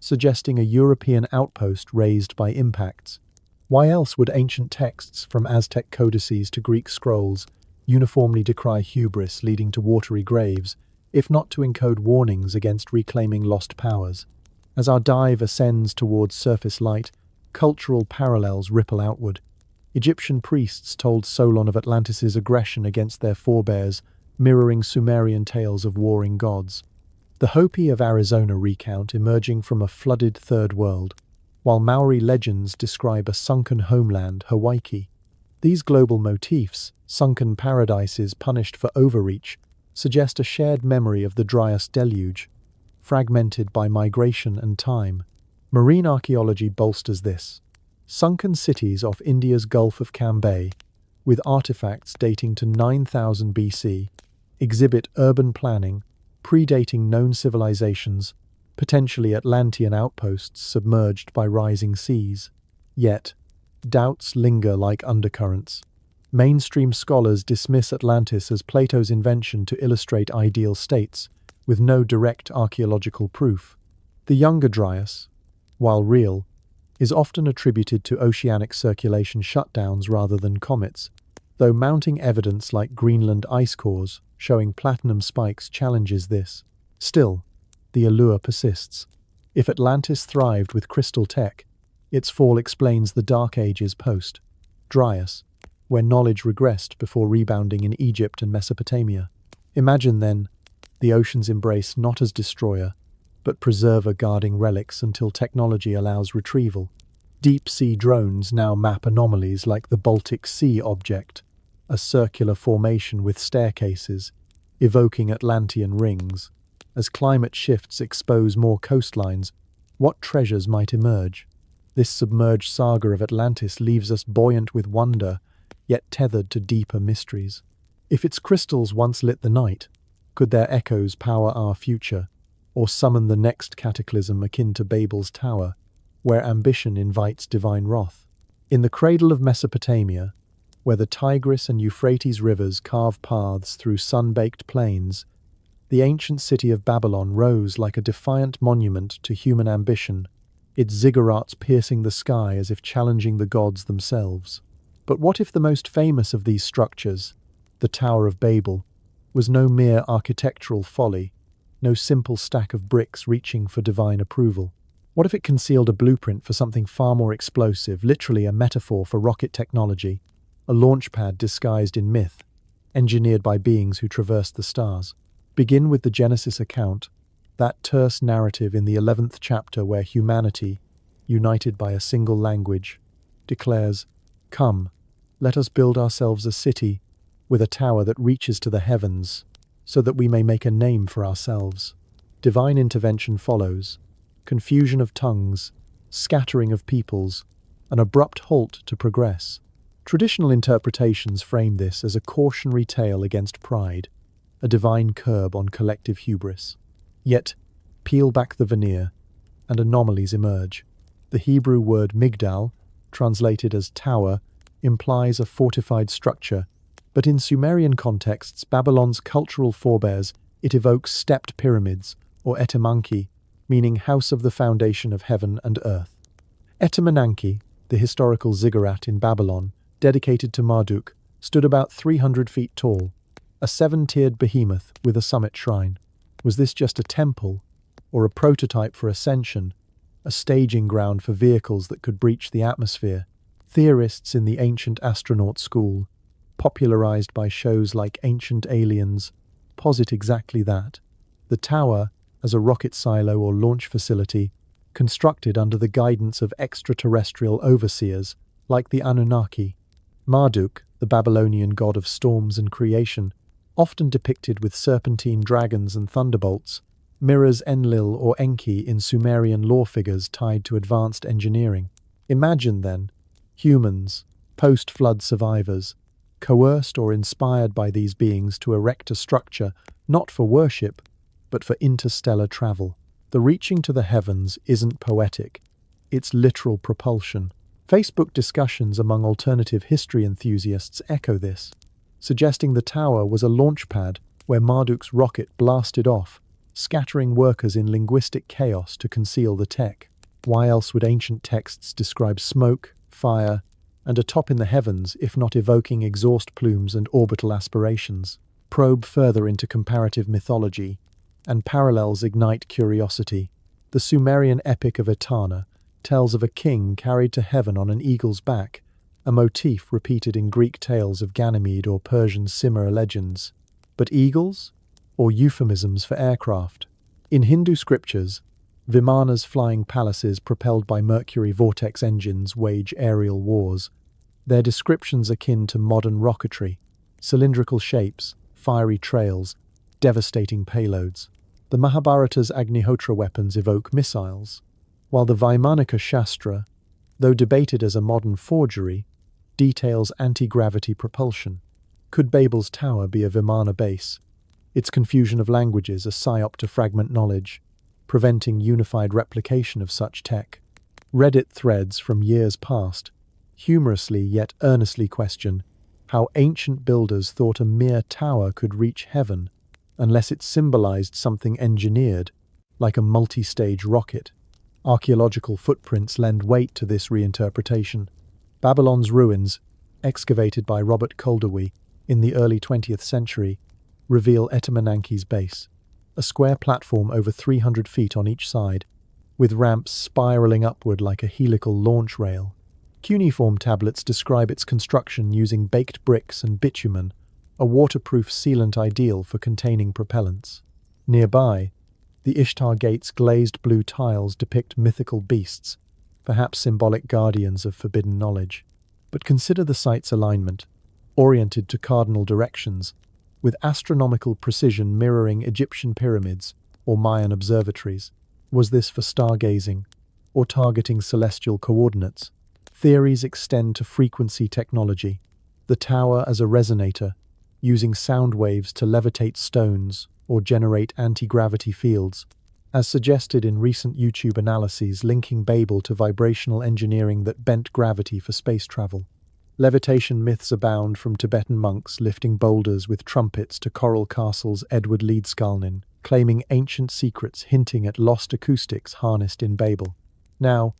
suggesting a European outpost raised by impacts. Why else would ancient texts, from Aztec codices to Greek scrolls, uniformly decry hubris leading to watery graves, if not to encode warnings against reclaiming lost powers? As our dive ascends towards surface light, cultural parallels ripple outward. Egyptian priests told Solon of Atlantis's aggression against their forebears, mirroring Sumerian tales of warring gods. The Hopi of Arizona recount emerging from a flooded third world, while Maori legends describe a sunken homeland, Hawaii. These global motifs, sunken paradises punished for overreach, suggest a shared memory of the Dryas deluge, fragmented by migration and time. Marine archaeology bolsters this. Sunken cities off India's Gulf of Cambay, with artifacts dating to 9000 BC, exhibit urban planning, predating known civilizations, potentially Atlantean outposts submerged by rising seas. Yet, doubts linger like undercurrents. Mainstream scholars dismiss Atlantis as Plato's invention to illustrate ideal states, with no direct archaeological proof. The Younger Dryas, while real, is often attributed to oceanic circulation shutdowns rather than comets, though mounting evidence like Greenland ice cores showing platinum spikes challenges this. Still, the allure persists. If Atlantis thrived with crystal tech, its fall explains the Dark Ages post-Dryas, where knowledge regressed before rebounding in Egypt and Mesopotamia. Imagine, then, the ocean's embrace not as destroyer, but preserver guarding relics until technology allows retrieval. Deep-sea drones now map anomalies like the Baltic Sea object, a circular formation with staircases, evoking Atlantean rings. As climate shifts expose more coastlines, what treasures might emerge? This submerged saga of Atlantis leaves us buoyant with wonder, yet tethered to deeper mysteries. If its crystals once lit the night, could their echoes power our future, or summon the next cataclysm akin to Babel's tower, where ambition invites divine wrath? In the cradle of Mesopotamia, where the Tigris and Euphrates rivers carve paths through sun-baked plains, the ancient city of Babylon rose like a defiant monument to human ambition, its ziggurats piercing the sky as if challenging the gods themselves. But what if the most famous of these structures, the Tower of Babel, was no mere architectural folly, no simple stack of bricks reaching for divine approval? What if it concealed a blueprint for something far more explosive, literally a metaphor for rocket technology, a launch pad disguised in myth, engineered by beings who traversed the stars? Begin with the Genesis account, that terse narrative in the 11th chapter where humanity, united by a single language, declares, "Come, let us build ourselves a city with a tower that reaches to the heavens, so that we may make a name for ourselves." Divine intervention follows, confusion of tongues, scattering of peoples, an abrupt halt to progress. Traditional interpretations frame this as a cautionary tale against pride, a divine curb on collective hubris. Yet, peel back the veneer, and anomalies emerge. The Hebrew word migdal, translated as tower, implies a fortified structure, but in Sumerian contexts, Babylon's cultural forebears, it evokes stepped pyramids, or etemanki, meaning house of the foundation of heaven and earth. Etemenanki, the historical ziggurat in Babylon, dedicated to Marduk, stood about 300 feet tall, a seven-tiered behemoth with a summit shrine. Was this just a temple, or a prototype for ascension, a staging ground for vehicles that could breach the atmosphere? Theorists in the ancient astronaut school, popularized by shows like Ancient Aliens, posit exactly that. The tower, as a rocket silo or launch facility, constructed under the guidance of extraterrestrial overseers like the Anunnaki. Marduk, the Babylonian god of storms and creation, often depicted with serpentine dragons and thunderbolts, mirrors Enlil or Enki in Sumerian lore figures tied to advanced engineering. Imagine, then, humans, post-flood survivors, coerced or inspired by these beings to erect a structure not for worship, but for interstellar travel. The reaching to the heavens isn't poetic, it's literal propulsion. Facebook discussions among alternative history enthusiasts echo this, suggesting the tower was a launch pad where Marduk's rocket blasted off, scattering workers in linguistic chaos to conceal the tech. Why else would ancient texts describe smoke, fire, and a top in the heavens if not evoking exhaust plumes and orbital aspirations? Probe further into comparative mythology, and parallels ignite curiosity. The Sumerian epic of Etana tells of a king carried to heaven on an eagle's back, a motif repeated in Greek tales of Ganymede or Persian Cimmer legends. But eagles? Or euphemisms for aircraft? In Hindu scriptures, Vimana's flying palaces propelled by Mercury vortex engines wage aerial wars, their descriptions akin to modern rocketry: cylindrical shapes, fiery trails, devastating payloads. The Mahabharata's Agnihotra weapons evoke missiles, while the Vaimanika Shastra, though debated as a modern forgery, details anti-gravity propulsion. Could Babel's tower be a Vimana base? Its confusion of languages a psyop to fragment knowledge, preventing unified replication of such tech. Reddit threads from years past humorously yet earnestly question how ancient builders thought a mere tower could reach heaven unless it symbolized something engineered, like a multi-stage rocket. Archaeological footprints lend weight to this reinterpretation. Babylon's ruins, excavated by Robert Calderwood in the early 20th century, reveal Etemenanke's base, a square platform over 300 feet on each side, with ramps spiraling upward like a helical launch rail. Cuneiform tablets describe its construction using baked bricks and bitumen, a waterproof sealant ideal for containing propellants. Nearby, the Ishtar Gate's glazed blue tiles depict mythical beasts, perhaps symbolic guardians of forbidden knowledge. But consider the site's alignment, oriented to cardinal directions, with astronomical precision mirroring Egyptian pyramids or Mayan observatories. Was this for stargazing, or targeting celestial coordinates? Theories extend to frequency technology, the tower as a resonator, using sound waves to levitate stones or generate anti-gravity fields, as suggested in recent YouTube analyses linking Babel to vibrational engineering that bent gravity for space travel. Levitation myths abound, from Tibetan monks lifting boulders with trumpets to Coral Castle's Edward Leedskalnin, claiming ancient secrets hinting at lost acoustics harnessed in Babel. Now,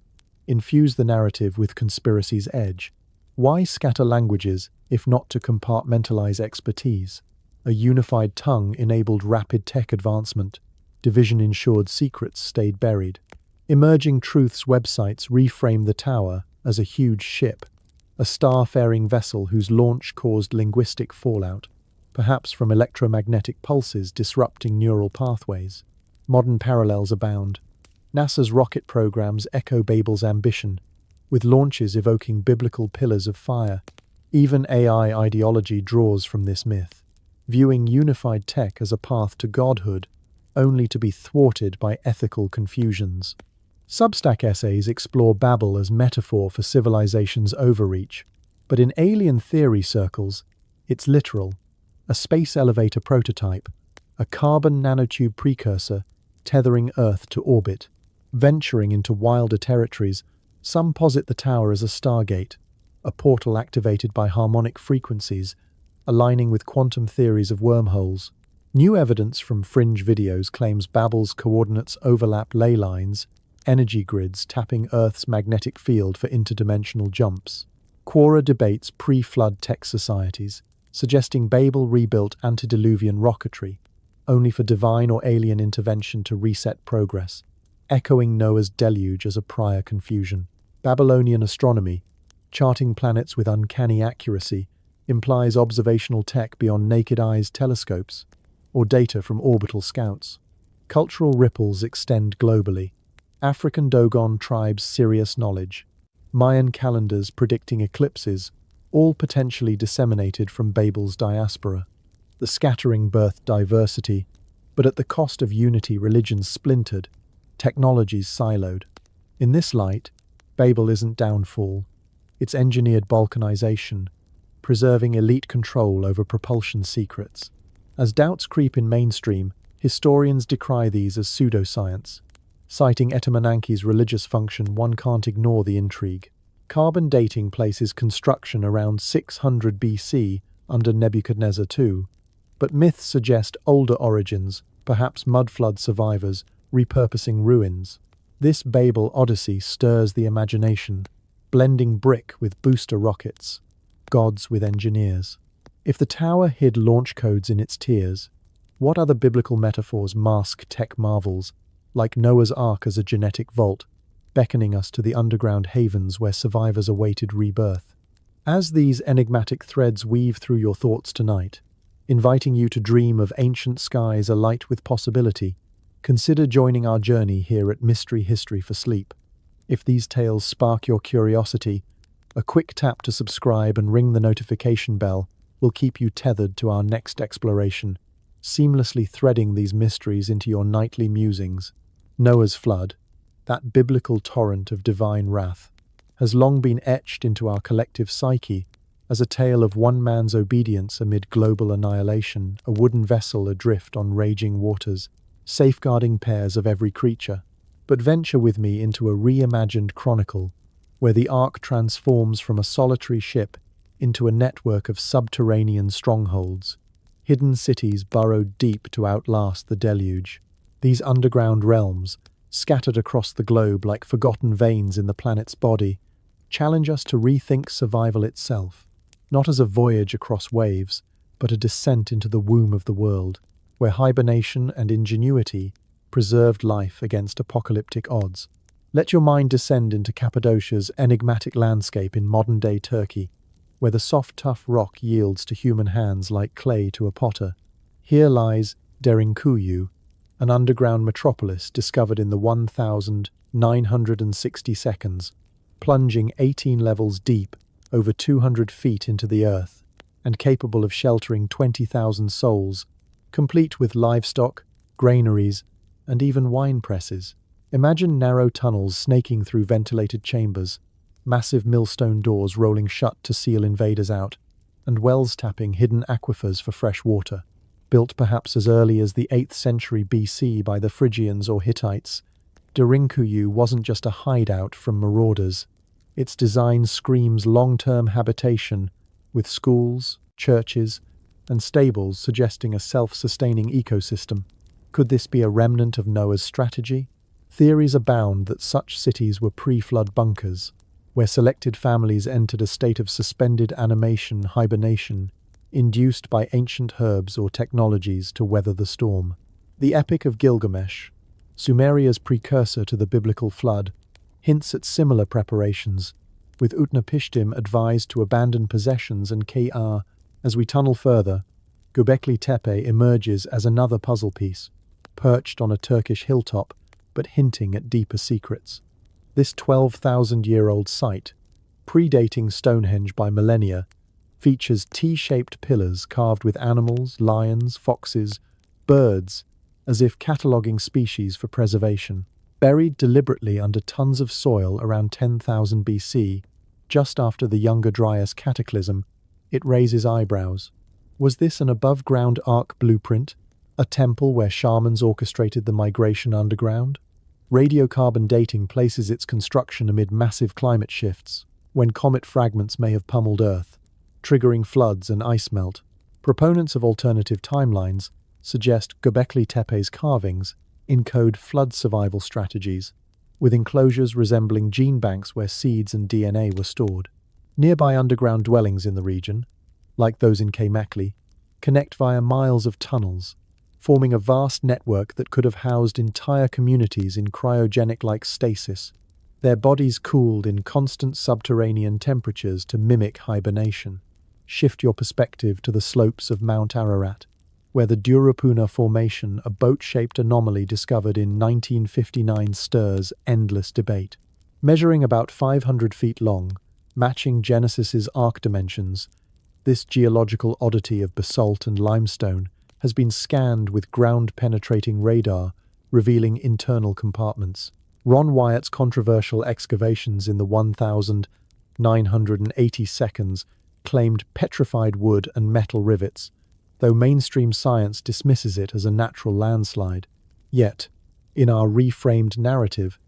infuse the narrative with conspiracy's edge. Why scatter languages if not to compartmentalize expertise? A unified tongue enabled rapid tech advancement. Division ensured secrets stayed buried. Emerging Truths websites reframe the tower as a huge ship, a star-faring vessel whose launch caused linguistic fallout, perhaps from electromagnetic pulses disrupting neural pathways. Modern parallels abound. NASA's rocket programs echo Babel's ambition, with launches evoking biblical pillars of fire. Even AI ideology draws from this myth, viewing unified tech as a path to godhood, only to be thwarted by ethical confusions. Substack essays explore Babel as metaphor for civilization's overreach, but in alien theory circles, it's literal: a space elevator prototype, a carbon nanotube precursor tethering Earth to orbit. Venturing into wilder territories, some posit the tower as a stargate, a portal activated by harmonic frequencies, aligning with quantum theories of wormholes. New evidence from fringe videos claims Babel's coordinates overlap ley lines, energy grids tapping Earth's magnetic field for interdimensional jumps. Quora debates pre-flood tech societies, suggesting Babel rebuilt antediluvian rocketry, only for divine or alien intervention to reset progress, echoing Noah's deluge as a prior confusion. Babylonian astronomy, charting planets with uncanny accuracy, implies observational tech beyond naked eye's telescopes, or data from orbital scouts. Cultural ripples extend globally. African Dogon tribes' Sirius knowledge, Mayan calendars predicting eclipses, all potentially disseminated from Babel's diaspora. The scattering birthed diversity, but at the cost of unity. Religions splintered, technologies siloed. In this light, Babel isn't downfall, it's engineered balkanization, preserving elite control over propulsion secrets. As doubts creep in mainstream, historians decry these as pseudoscience. Citing Annunnaki's religious function, one can't ignore the intrigue. Carbon dating places construction around 600 BC under Nebuchadnezzar II, but myths suggest older origins, perhaps mudflood survivors repurposing ruins. This Babel odyssey stirs the imagination, blending brick with booster rockets, gods with engineers. If the tower hid launch codes in its tiers, what other biblical metaphors mask tech marvels, like Noah's Ark as a genetic vault, beckoning us to the underground havens where survivors awaited rebirth? As these enigmatic threads weave through your thoughts tonight, inviting you to dream of ancient skies alight with possibility, consider joining our journey here at Mystery History for Sleep. If these tales spark your curiosity, a quick tap to subscribe and ring the notification bell will keep you tethered to our next exploration, seamlessly threading these mysteries into your nightly musings. Noah's flood, that biblical torrent of divine wrath, has long been etched into our collective psyche as a tale of one man's obedience amid global annihilation, a wooden vessel adrift on raging waters, safeguarding pairs of every creature. But venture with me into a reimagined chronicle, where the Ark transforms from a solitary ship into a network of subterranean strongholds, hidden cities burrowed deep to outlast the deluge. These underground realms, scattered across the globe like forgotten veins in the planet's body, challenge us to rethink survival itself, not as a voyage across waves, but a descent into the womb of the world, where hibernation and ingenuity preserved life against apocalyptic odds. Let your mind descend into Cappadocia's enigmatic landscape in modern-day Turkey, where the soft, tough rock yields to human hands like clay to a potter. Here lies Derinkuyu, an underground metropolis discovered in the 1,960 seconds, plunging 18 levels deep, over 200 feet into the earth, and capable of sheltering 20,000 souls, complete with livestock, granaries, and even wine presses. Imagine narrow tunnels snaking through ventilated chambers, massive millstone doors rolling shut to seal invaders out, and wells tapping hidden aquifers for fresh water. Built perhaps as early as the 8th century BC by the Phrygians or Hittites, Derinkuyu wasn't just a hideout from marauders. Its design screams long-term habitation, with schools, churches, and stables suggesting a self-sustaining ecosystem. Could this be a remnant of Noah's strategy? Theories abound that such cities were pre-flood bunkers, where selected families entered a state of suspended hibernation, induced by ancient herbs or technologies to weather the storm. The Epic of Gilgamesh, Sumeria's precursor to the biblical flood, hints at similar preparations, with Utnapishtim advised to abandon possessions and Kr. As we tunnel further, Göbekli Tepe emerges as another puzzle piece, perched on a Turkish hilltop, but hinting at deeper secrets. This 12,000-year-old site, predating Stonehenge by millennia, features T-shaped pillars carved with animals, lions, foxes, birds, as if cataloguing species for preservation. Buried deliberately under tons of soil around 10,000 BC, just after the Younger Dryas Cataclysm, it raises eyebrows. Was this an above-ground Ark blueprint? A temple where shamans orchestrated the migration underground? Radiocarbon dating places its construction amid massive climate shifts, when comet fragments may have pummeled Earth, triggering floods and ice melt. Proponents of alternative timelines suggest Göbekli Tepe's carvings encode flood survival strategies, with enclosures resembling gene banks where seeds and DNA were stored. Nearby underground dwellings in the region, like those in Keimakli, connect via miles of tunnels, forming a vast network that could have housed entire communities in cryogenic-like stasis, their bodies cooled in constant subterranean temperatures to mimic hibernation. Shift your perspective to the slopes of Mount Ararat, where the Durupuna Formation, a boat-shaped anomaly discovered in 1959, stirs endless debate. Measuring about 500 feet long, matching Genesis's arc dimensions, this geological oddity of basalt and limestone has been scanned with ground-penetrating radar, revealing internal compartments. Ron Wyatt's controversial excavations in the 1,980 seconds claimed petrified wood and metal rivets, though mainstream science dismisses it as a natural landslide. Yet, in our reframed narrative,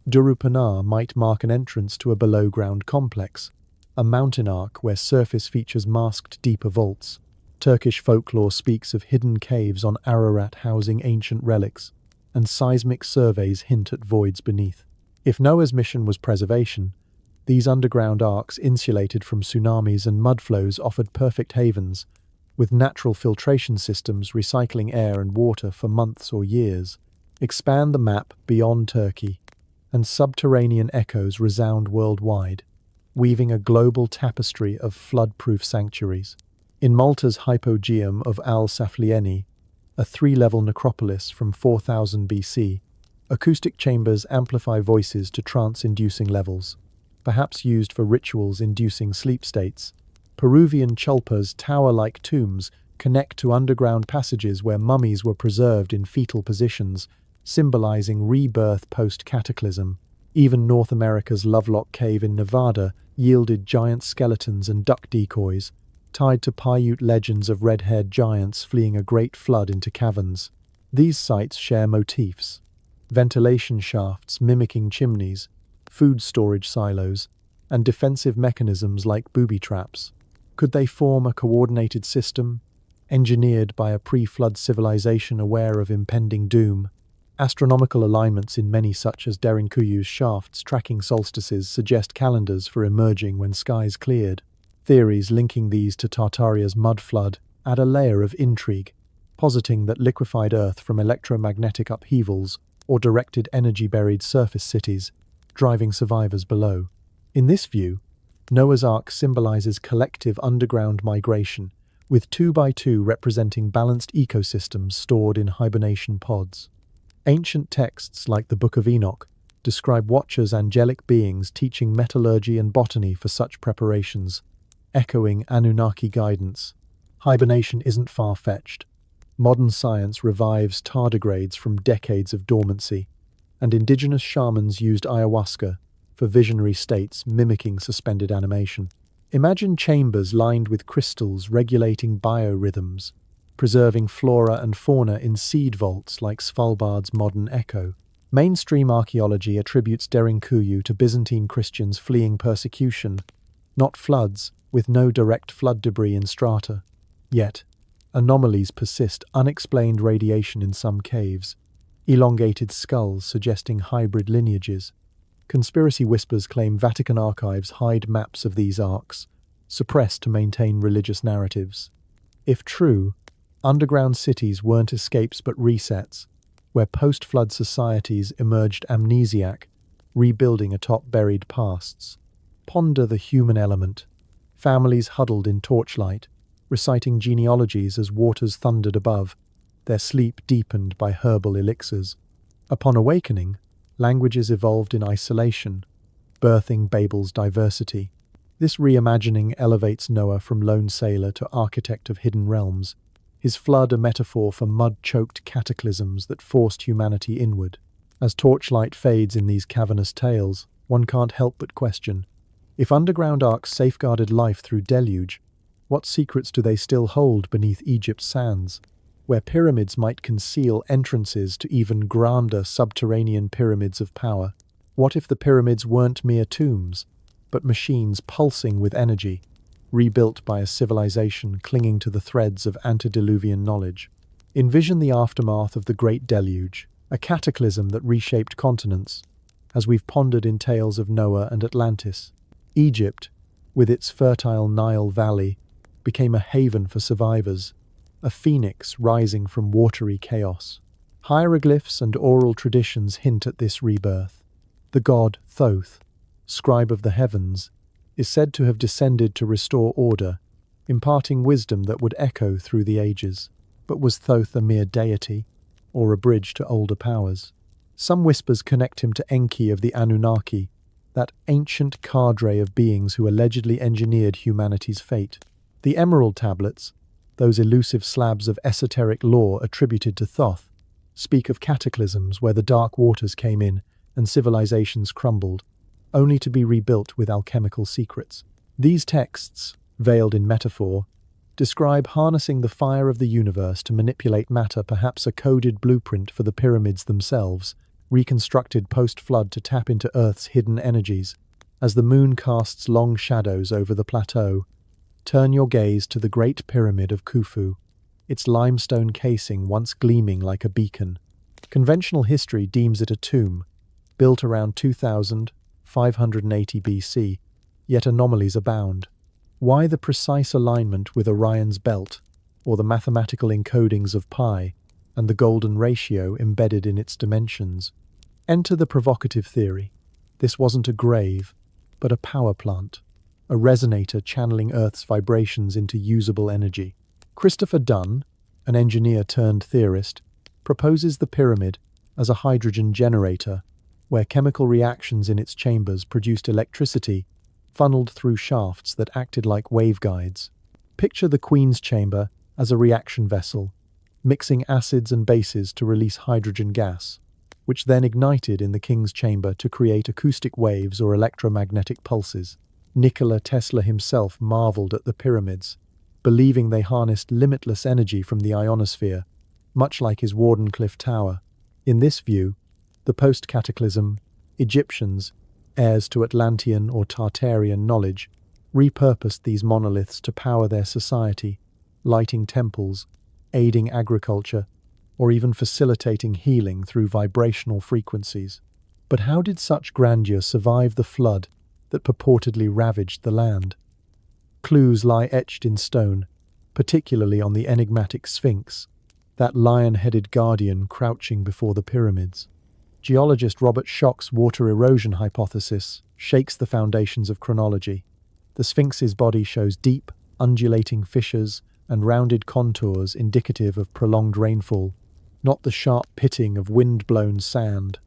Durupuna might mark an entrance to a below-ground complex, a mountain arc where surface features masked deeper vaults. Turkish folklore speaks of hidden caves on Ararat housing ancient relics, and seismic surveys hint at voids beneath. If Noah's mission was preservation, these underground arcs, insulated from tsunamis and mudflows, offered perfect havens, with natural filtration systems recycling air and water for months or years. Expand the map beyond Turkey, and subterranean echoes resound worldwide, weaving a global tapestry of flood-proof sanctuaries. In Malta's hypogeum of Al Saflieni, a three-level necropolis from 4000 BC, acoustic chambers amplify voices to trance-inducing levels, perhaps used for rituals inducing sleep states. Peruvian chulpas, tower-like tombs, connect to underground passages where mummies were preserved in fetal positions, symbolizing rebirth post-cataclysm. Even North America's Lovelock Cave in Nevada yielded giant skeletons and duck decoys, tied to Paiute legends of red-haired giants fleeing a great flood into caverns. These sites share motifs: ventilation shafts mimicking chimneys, food storage silos, and defensive mechanisms like booby traps. Could they form a coordinated system, engineered by a pre-flood civilization aware of impending doom? Astronomical alignments in many, such as Derinkuyu's shafts tracking solstices, suggest calendars for emerging when skies cleared. Theories linking these to Tartaria's mud flood add a layer of intrigue, positing that liquefied Earth from electromagnetic upheavals or directed energy-buried surface cities, driving survivors below. In this view, Noah's Ark symbolizes collective underground migration, with 2x2 representing balanced ecosystems stored in hibernation pods. Ancient texts like the Book of Enoch describe watchers, angelic beings teaching metallurgy and botany for such preparations, echoing Anunnaki guidance. Hibernation isn't far-fetched. Modern science revives tardigrades from decades of dormancy, and indigenous shamans used ayahuasca for visionary states mimicking suspended animation. Imagine chambers lined with crystals regulating biorhythms, preserving flora and fauna in seed vaults like Svalbard's modern echo. Mainstream archaeology attributes Derinkuyu to Byzantine Christians fleeing persecution, not floods, with no direct flood debris in strata. Yet, anomalies persist: unexplained radiation in some caves, elongated skulls suggesting hybrid lineages. Conspiracy whispers claim Vatican archives hide maps of these arcs, suppressed to maintain religious narratives. If true, underground cities weren't escapes but resets, where post-flood societies emerged amnesiac, rebuilding atop buried pasts. Ponder the human element. Families huddled in torchlight, reciting genealogies as waters thundered above, their sleep deepened by herbal elixirs. Upon awakening, languages evolved in isolation, birthing Babel's diversity. This reimagining elevates Noah from lone sailor to architect of hidden realms, his flood a metaphor for mud-choked cataclysms that forced humanity inward. As torchlight fades in these cavernous tales, one can't help but question, if underground arcs safeguarded life through deluge, what secrets do they still hold beneath Egypt's sands, where pyramids might conceal entrances to even grander subterranean pyramids of power? What if the pyramids weren't mere tombs, but machines pulsing with energy, rebuilt by a civilization clinging to the threads of antediluvian knowledge? Envision the aftermath of the Great Deluge, a cataclysm that reshaped continents, as we've pondered in tales of Noah and Atlantis. Egypt, with its fertile Nile Valley, became a haven for survivors, a phoenix rising from watery chaos. Hieroglyphs and oral traditions hint at this rebirth. The god Thoth, scribe of the heavens, is said to have descended to restore order, imparting wisdom that would echo through the ages. But was Thoth a mere deity, or a bridge to older powers? Some whispers connect him to Enki of the Anunnaki, that ancient cadre of beings who allegedly engineered humanity's fate. The Emerald Tablets, those elusive slabs of esoteric lore attributed to Thoth, speak of cataclysms where the dark waters came in and civilizations crumbled, only to be rebuilt with alchemical secrets. These texts, veiled in metaphor, describe harnessing the fire of the universe to manipulate matter, perhaps a coded blueprint for the pyramids themselves, reconstructed post-flood to tap into Earth's hidden energies. As the moon casts long shadows over the plateau, turn your gaze to the Great Pyramid of Khufu, its limestone casing once gleaming like a beacon. Conventional history deems it a tomb, built around 2580 BC, yet anomalies abound. Why the precise alignment with Orion's belt, or the mathematical encodings of pi, and the golden ratio embedded in its dimensions? Enter the provocative theory. This wasn't a grave, but a power plant, a resonator channeling Earth's vibrations into usable energy. Christopher Dunn, an engineer turned theorist, proposes the pyramid as a hydrogen generator, where chemical reactions in its chambers produced electricity funneled through shafts that acted like waveguides. Picture the Queen's chamber as a reaction vessel, mixing acids and bases to release hydrogen gas, which then ignited in the King's chamber to create acoustic waves or electromagnetic pulses. Nikola Tesla himself marveled at the pyramids, believing they harnessed limitless energy from the ionosphere, much like his Wardenclyffe Tower. In this view, the post-Cataclysm Egyptians, heirs to Atlantean or Tartarian knowledge, repurposed these monoliths to power their society, lighting temples, aiding agriculture, or even facilitating healing through vibrational frequencies. But how did such grandeur survive the flood that purportedly ravaged the land? Clues lie etched in stone, particularly on the enigmatic Sphinx, that lion-headed guardian crouching before the pyramids. Geologist Robert Schoch's water erosion hypothesis shakes the foundations of chronology. The Sphinx's body shows deep, undulating fissures and rounded contours indicative of prolonged rainfall, not the sharp pitting of wind-blown sand.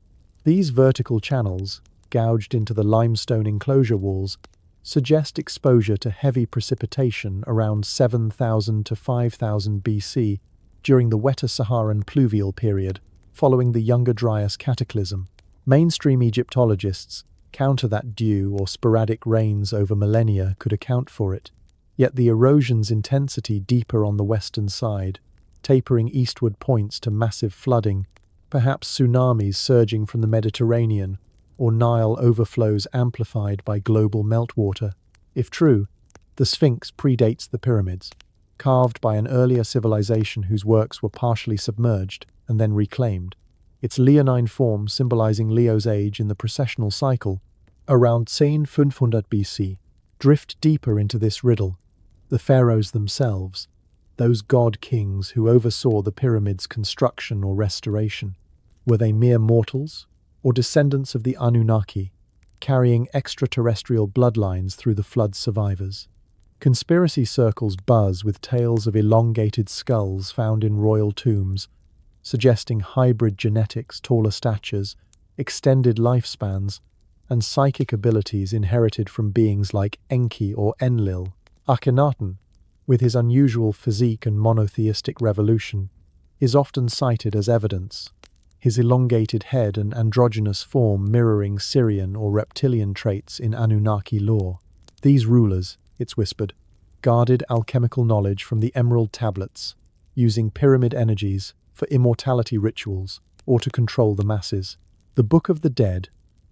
These vertical channels, gouged into the limestone enclosure walls, suggest exposure to heavy precipitation around 7000 to 5000 BC during the wetter Saharan pluvial period, following the Younger Dryas Cataclysm. Mainstream Egyptologists counter that dew or sporadic rains over millennia could account for it, yet the erosion's intensity deeper on the western side, tapering eastward, points to massive flooding, perhaps tsunamis surging from the Mediterranean, or Nile overflows amplified by global meltwater. If true, the Sphinx predates the pyramids, carved by an earlier civilization whose works were partially submerged and then reclaimed, its leonine form symbolizing Leo's age in the precessional cycle, around 1500 BC. Drift deeper into this riddle. The pharaohs themselves, those god-kings who oversaw the pyramids' construction or restoration, were they mere mortals, or descendants of the Anunnaki, carrying extraterrestrial bloodlines through the flood survivors? Conspiracy circles buzz with tales of elongated skulls found in royal tombs, suggesting hybrid genetics, taller statures, extended lifespans, and psychic abilities inherited from beings like Enki or Enlil. Akhenaten, with his unusual physique and monotheistic revolution, is often cited as evidence, his elongated head and androgynous form mirroring Syrian or reptilian traits in Anunnaki lore. These rulers, it's whispered, guarded alchemical knowledge from the Emerald Tablets, using pyramid energies for immortality rituals or to control the masses. The Book of the Dead,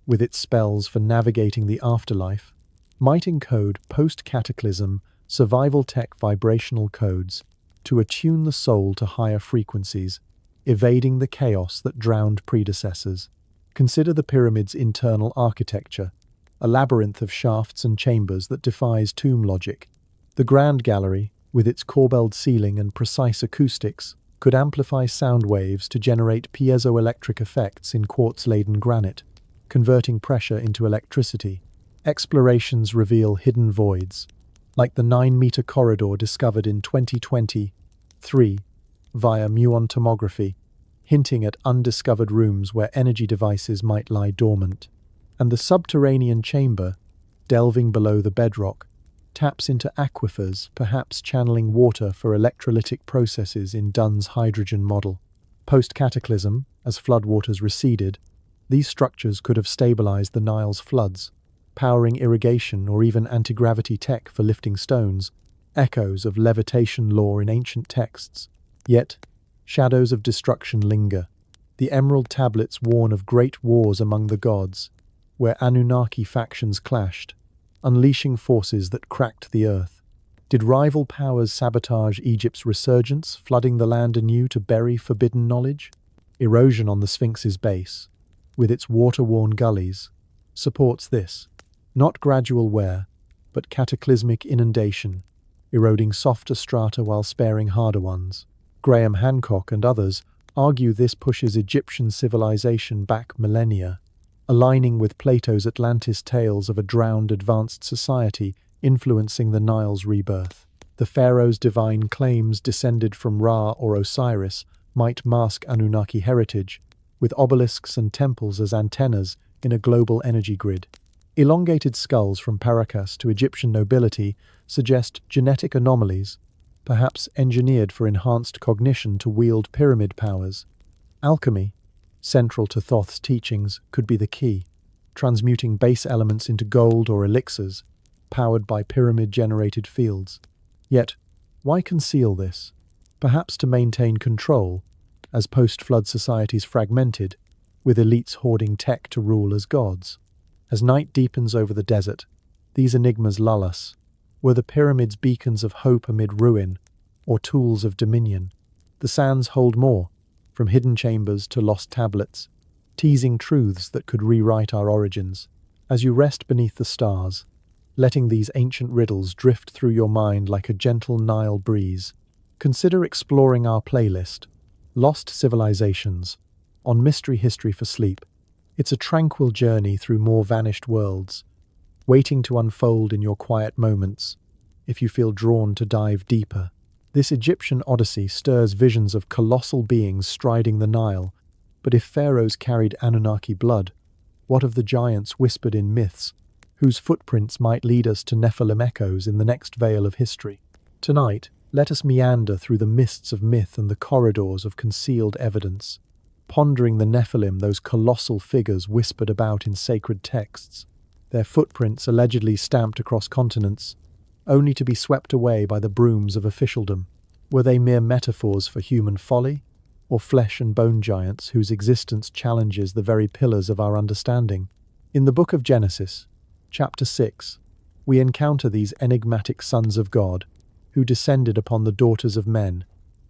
with its spells for navigating the afterlife, might encode post-cataclysm survival tech vibrational codes to attune the soul to higher frequencies, evading the chaos that drowned predecessors. Consider the pyramid's internal architecture, a labyrinth of shafts and chambers that defies tomb logic, The Grand Gallery, with its corbelled ceiling and precise acoustics, could amplify sound waves to generate piezoelectric effects in quartz-laden granite, converting pressure into electricity. Explorations reveal hidden voids, like the 9-meter corridor discovered in 2023 via muon tomography, hinting at undiscovered rooms where energy devices might lie dormant. And the subterranean chamber, delving below the bedrock, taps into aquifers, perhaps channeling water for electrolytic processes in Dunn's hydrogen model. Post-Cataclysm, as floodwaters receded, these structures could have stabilized the Nile's floods, powering irrigation or even anti-gravity tech for lifting stones, echoes of levitation lore in ancient texts. Yet, shadows of destruction linger. The emerald tablets warn of great wars among the gods, where Anunnaki factions clashed, unleashing forces that cracked the earth. Did rival powers sabotage Egypt's resurgence, flooding the land anew to bury forbidden knowledge? Erosion on the Sphinx's base, with its water-worn gullies, supports this. Not gradual wear, but cataclysmic inundation, eroding softer strata while sparing harder ones. Graham Hancock and others argue this pushes Egyptian civilization back millennia, aligning with Plato's Atlantis tales of a drowned advanced society influencing the Nile's rebirth. The pharaoh's divine claims descended from Ra or Osiris might mask Anunnaki heritage, with obelisks and temples as antennas in a global energy grid. Elongated skulls from Paracas to Egyptian nobility suggest genetic anomalies, perhaps engineered for enhanced cognition to wield pyramid powers. Alchemy, central to Thoth's teachings, could be the key, transmuting base elements into gold or elixirs, powered by pyramid-generated fields. Yet, why conceal this? Perhaps to maintain control, as post-flood societies fragmented, with elites hoarding tech to rule as gods. As night deepens over the desert, these enigmas lull us. Were the pyramids beacons of hope amid ruin, or tools of dominion? The sands hold more, from hidden chambers to lost tablets, teasing truths that could rewrite our origins. As you rest beneath the stars, letting these ancient riddles drift through your mind like a gentle Nile breeze, consider exploring our playlist, Lost Civilizations, on Mystery History for Sleep. It's a tranquil journey through more vanished worlds, waiting to unfold in your quiet moments, if you feel drawn to dive deeper. This Egyptian odyssey stirs visions of colossal beings striding the Nile, but if pharaohs carried Anunnaki blood, what of the giants whispered in myths, whose footprints might lead us to Nephilim echoes in the next veil of history? Tonight, let us meander through the mists of myth and the corridors of concealed evidence, pondering the Nephilim, those colossal figures whispered about in sacred texts, their footprints allegedly stamped across continents, only to be swept away by the brooms of officialdom. Were they mere metaphors for human folly, or flesh and bone giants whose existence challenges the very pillars of our understanding? In the book of Genesis, chapter 6, we encounter these enigmatic sons of God, who descended upon the daughters of men,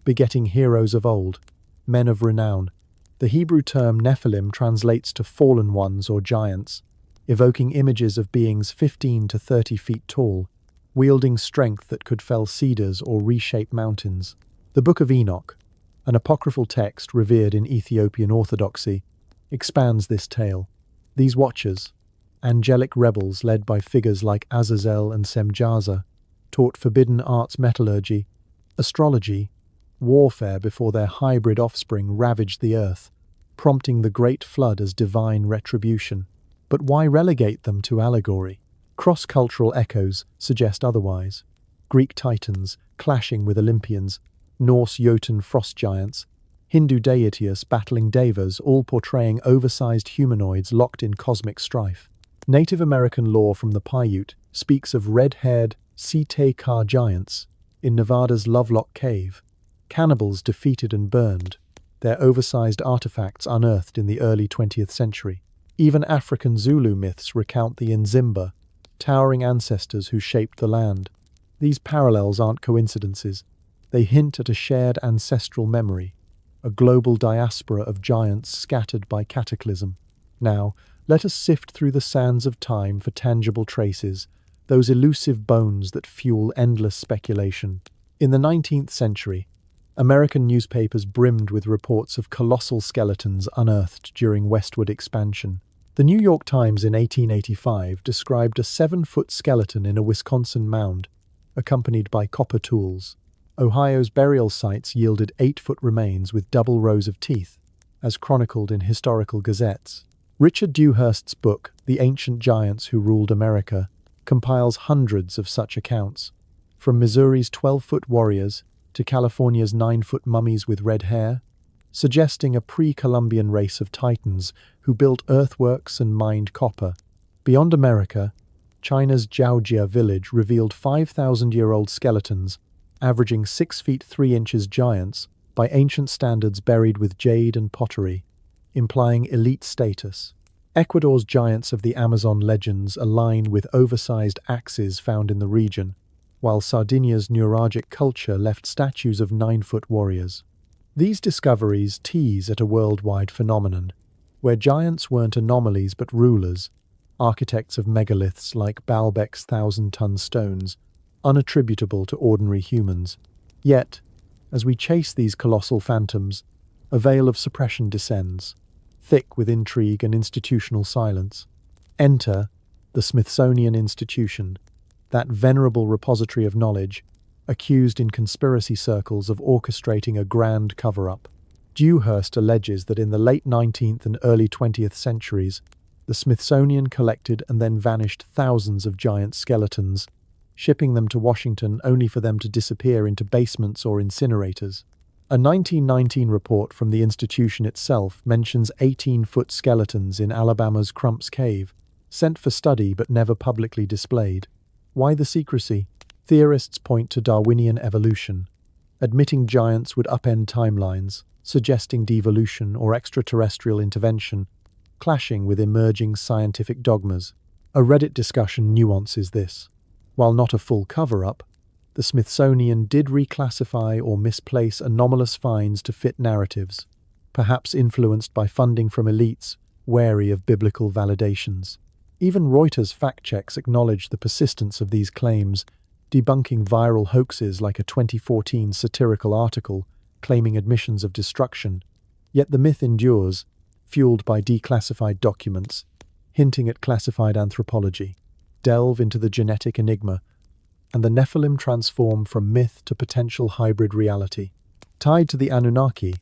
begetting heroes of old, men of renown. The Hebrew term Nephilim translates to fallen ones or giants, evoking images of beings 15 to 30 feet tall, wielding strength that could fell cedars or reshape mountains. The Book of Enoch, an apocryphal text revered in Ethiopian Orthodoxy, expands this tale. These watchers, angelic rebels led by figures like Azazel and Semjaza, taught forbidden arts, metallurgy, astrology, warfare before their hybrid offspring ravaged the earth, prompting the Great Flood as divine retribution. But why relegate them to allegory? Cross-cultural echoes suggest otherwise. Greek titans clashing with Olympians, Norse Jotun frost giants, Hindu deities battling devas, all portraying oversized humanoids locked in cosmic strife. Native American lore from the Paiute speaks of red-haired Sete-Ka giants in Nevada's Lovelock Cave, cannibals defeated and burned, their oversized artifacts unearthed in the early 20th century. Even African Zulu myths recount the Nzimba, towering ancestors who shaped the land. These parallels aren't coincidences. They hint at a shared ancestral memory, a global diaspora of giants scattered by cataclysm. Now, let us sift through the sands of time for tangible traces, those elusive bones that fuel endless speculation. In the 19th century, American newspapers brimmed with reports of colossal skeletons unearthed during westward expansion. The New York Times in 1885 described a 7-foot skeleton in a Wisconsin mound, accompanied by copper tools. Ohio's burial sites yielded 8-foot remains with double rows of teeth, as chronicled in historical gazettes. Richard Dewhurst's book, The Ancient Giants Who Ruled America, compiles hundreds of such accounts, from Missouri's 12-foot warriors to California's 9-foot mummies with red hair, suggesting a pre-Columbian race of titans who built earthworks and mined copper. Beyond America, China's Jiaojia village revealed 5,000-year-old skeletons, averaging 6 feet 3 inches giants, by ancient standards buried with jade and pottery, implying elite status. Ecuador's giants of the Amazon legends align with oversized axes found in the region, while Sardinia's neuralgic culture left statues of 9-foot warriors. These discoveries tease at a worldwide phenomenon, where giants weren't anomalies but rulers, architects of megaliths like Baalbek's 1,000-ton stones, unattributable to ordinary humans. Yet, as we chase these colossal phantoms, a veil of suppression descends, thick with intrigue and institutional silence. Enter the Smithsonian Institution, that venerable repository of knowledge, accused in conspiracy circles of orchestrating a grand cover-up. Dewhurst alleges that in the late 19th and early 20th centuries, the Smithsonian collected and then vanished thousands of giant skeletons, shipping them to Washington only for them to disappear into basements or incinerators. A 1919 report from the institution itself mentions 18-foot skeletons in Alabama's Crump's Cave, sent for study but never publicly displayed. Why the secrecy? Theorists point to Darwinian evolution, admitting giants would upend timelines, suggesting devolution or extraterrestrial intervention, clashing with emerging scientific dogmas. A Reddit discussion nuances this. While not a full cover-up, the Smithsonian did reclassify or misplace anomalous finds to fit narratives, perhaps influenced by funding from elites wary of biblical validations. Even Reuters fact-checks acknowledge the persistence of these claims, debunking viral hoaxes like a 2014 satirical article claiming admissions of destruction. Yet the myth endures, fueled by declassified documents, hinting at classified anthropology. Delve into the genetic enigma, and the Nephilim transform from myth to potential hybrid reality. Tied to the Anunnaki,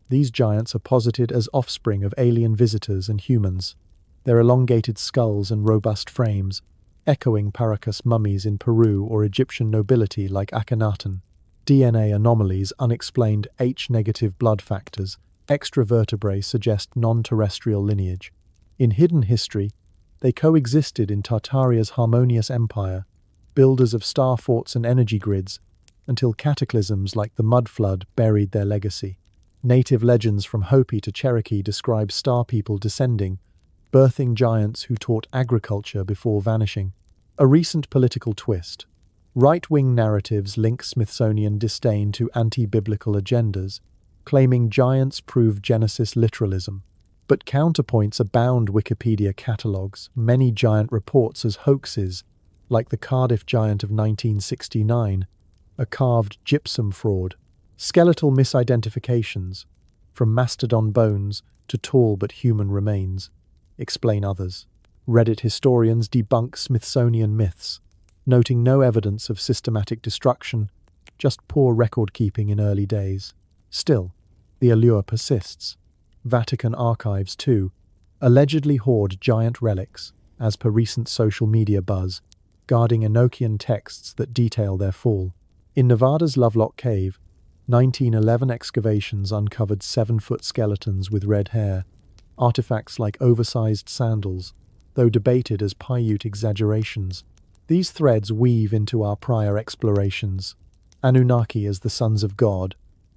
these giants are posited as offspring of alien visitors and humans, their elongated skulls and robust frames, echoing Paracas mummies in Peru or Egyptian nobility like Akhenaten. DNA anomalies, unexplained H-negative blood factors, extra vertebrae suggest non-terrestrial lineage. In hidden history, they coexisted in Tartaria's harmonious empire, builders of star forts and energy grids, until cataclysms like the Mud Flood buried their legacy. Native legends from Hopi to Cherokee describe star people descending, birthing giants who taught agriculture before vanishing. A recent political twist. Right-wing narratives link Smithsonian disdain to anti-biblical agendas, claiming giants prove Genesis literalism. But counterpoints abound. Wikipedia catalogues many giant reports as hoaxes, like the Cardiff giant of 1969, a carved gypsum fraud. Skeletal misidentifications, from mastodon bones to tall but human remains, explain others. Reddit historians debunk Smithsonian myths, noting no evidence of systematic destruction, just poor record-keeping in early days. Still, the allure persists. Vatican archives, too, allegedly hoard giant relics, as per recent social media buzz, guarding Enochian texts that detail their fall. In Nevada's Lovelock Cave, 1911 excavations uncovered 7-foot skeletons with red hair, artifacts like oversized sandals, though debated as Paiute exaggerations. These threads weave into our prior explorations. Anunnaki as the sons of God,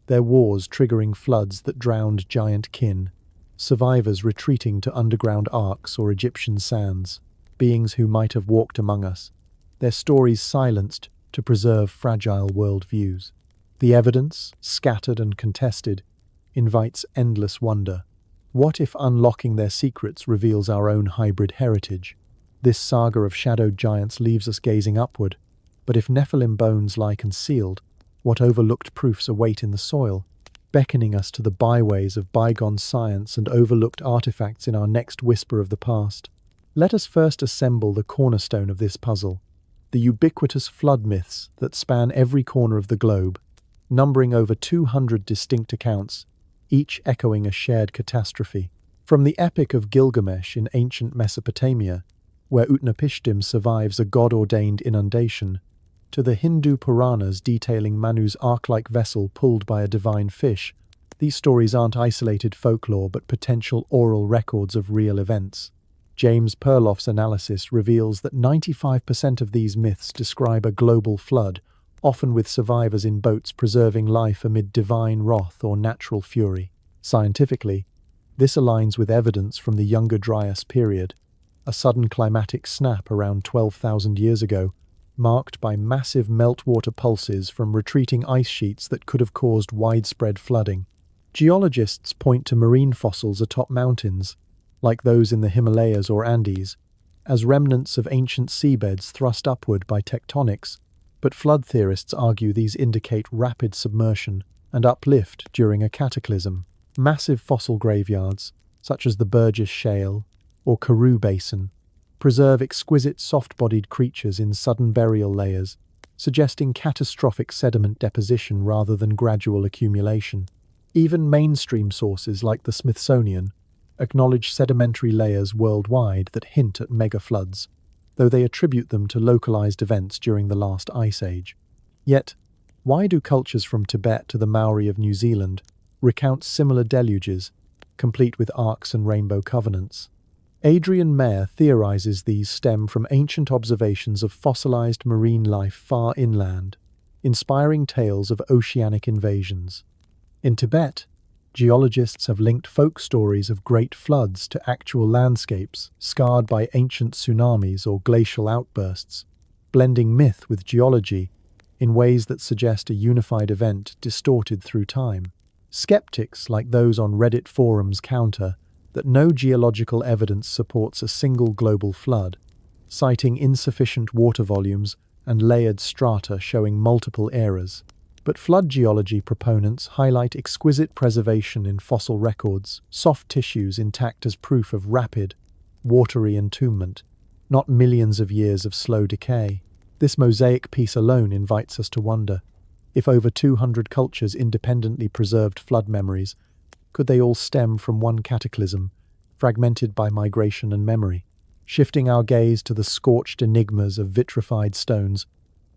their wars triggering floods that drowned giant kin, survivors retreating to underground Arks or Egyptian sands, beings who might have walked among us, their stories silenced to preserve fragile worldviews. The evidence, scattered and contested, invites endless wonder. What if unlocking their secrets reveals our own hybrid heritage? This saga of shadowed giants leaves us gazing upward, but if Nephilim bones lie concealed, what overlooked proofs await in the soil, beckoning us to the byways of bygone science and overlooked artifacts in our next whisper of the past? Let us first assemble the cornerstone of this puzzle, the ubiquitous flood myths that span every corner of the globe, numbering over 200 distinct accounts, each echoing a shared catastrophe. From the Epic of Gilgamesh in ancient Mesopotamia, where Utnapishtim survives a god-ordained inundation, to the Hindu Puranas detailing Manu's ark-like vessel pulled by a divine fish, these stories aren't isolated folklore but potential oral records of real events. James Perloff's analysis reveals that 95% of these myths describe a global flood, often with survivors in boats preserving life amid divine wrath or natural fury. Scientifically, this aligns with evidence from the Younger Dryas period, a sudden climatic snap around 12,000 years ago, marked by massive meltwater pulses from retreating ice sheets that could have caused widespread flooding. Geologists point to marine fossils atop mountains, like those in the Himalayas or Andes, as remnants of ancient seabeds thrust upward by tectonics, but flood theorists argue these indicate rapid submersion and uplift during a cataclysm. Massive fossil graveyards, such as the Burgess Shale or Karoo Basin, preserve exquisite soft-bodied creatures in sudden burial layers, suggesting catastrophic sediment deposition rather than gradual accumulation. Even mainstream sources like the Smithsonian acknowledge sedimentary layers worldwide that hint at megafloods, though they attribute them to localized events during the last ice age. Yet, why do cultures from Tibet to the Maori of New Zealand recount similar deluges, complete with arks and rainbow covenants? Adrian Mayer theorizes these stem from ancient observations of fossilized marine life far inland, inspiring tales of oceanic invasions. In Tibet, geologists have linked folk stories of great floods to actual landscapes scarred by ancient tsunamis or glacial outbursts, blending myth with geology in ways that suggest a unified event distorted through time. Skeptics like those on Reddit forums counter that no geological evidence supports a single global flood, citing insufficient water volumes and layered strata showing multiple eras. But flood geology proponents highlight exquisite preservation in fossil records, soft tissues intact as proof of rapid, watery entombment, not millions of years of slow decay. This mosaic piece alone invites us to wonder, if over 200 cultures independently preserved flood memories, could they all stem from one cataclysm, fragmented by migration and memory? Shifting our gaze to the scorched enigmas of vitrified stones,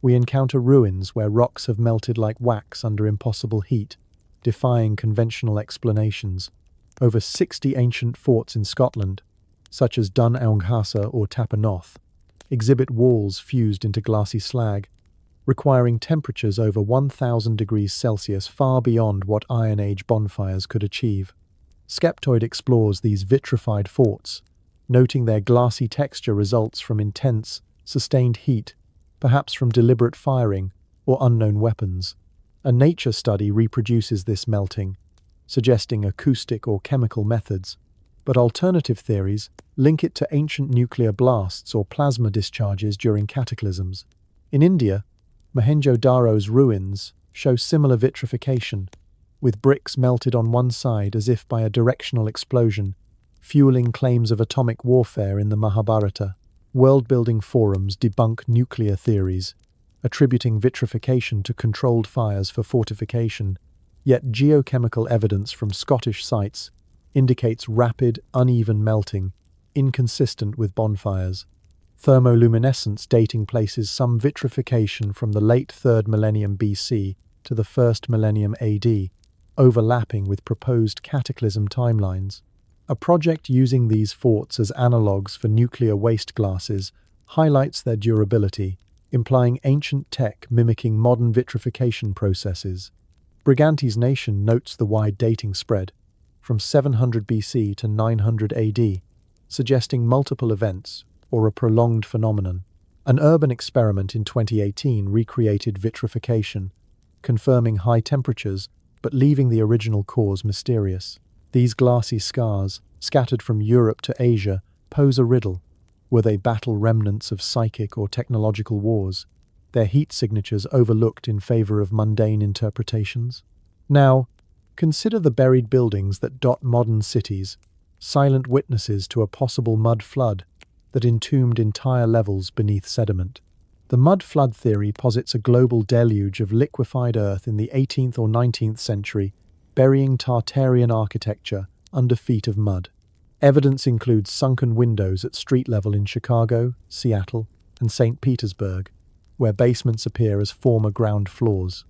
we encounter ruins where rocks have melted like wax under impossible heat, defying conventional explanations. Over 60 ancient forts in Scotland, such as Dun Aonghasa or Tapanoth, exhibit walls fused into glassy slag, requiring temperatures over 1,000 degrees Celsius far beyond what Iron Age bonfires could achieve. Skeptoid explores these vitrified forts, noting their glassy texture results from intense, sustained heat, perhaps from deliberate firing or unknown weapons. A nature study reproduces this melting, suggesting acoustic or chemical methods, but alternative theories link it to ancient nuclear blasts or plasma discharges during cataclysms. In India, Mohenjo-Daro's ruins show similar vitrification, with bricks melted on one side as if by a directional explosion, fueling claims of atomic warfare in the Mahabharata. World-building forums debunk nuclear theories, attributing vitrification to controlled fires for fortification, yet geochemical evidence from Scottish sites indicates rapid, uneven melting, inconsistent with bonfires. Thermoluminescence dating places some vitrification from the late 3rd millennium BC to the 1st millennium AD, overlapping with proposed cataclysm timelines. A project using these forts as analogues for nuclear waste glasses highlights their durability, implying ancient tech mimicking modern vitrification processes. Briganti's Nation notes the wide dating spread, from 700 BC to 900 AD, suggesting multiple events or a prolonged phenomenon. An urban experiment in 2018 recreated vitrification, confirming high temperatures but leaving the original cause mysterious. These glassy scars, scattered from Europe to Asia, pose a riddle. Were they battle remnants of psychic or technological wars, their heat signatures overlooked in favor of mundane interpretations? Now, consider the buried buildings that dot modern cities, silent witnesses to a possible mud flood that entombed entire levels beneath sediment. The mud flood theory posits a global deluge of liquefied earth in the 18th or 19th century, burying Tartarian architecture under feet of mud. Evidence includes sunken windows at street level in Chicago, Seattle, and St. Petersburg, where basements appear as former ground floors.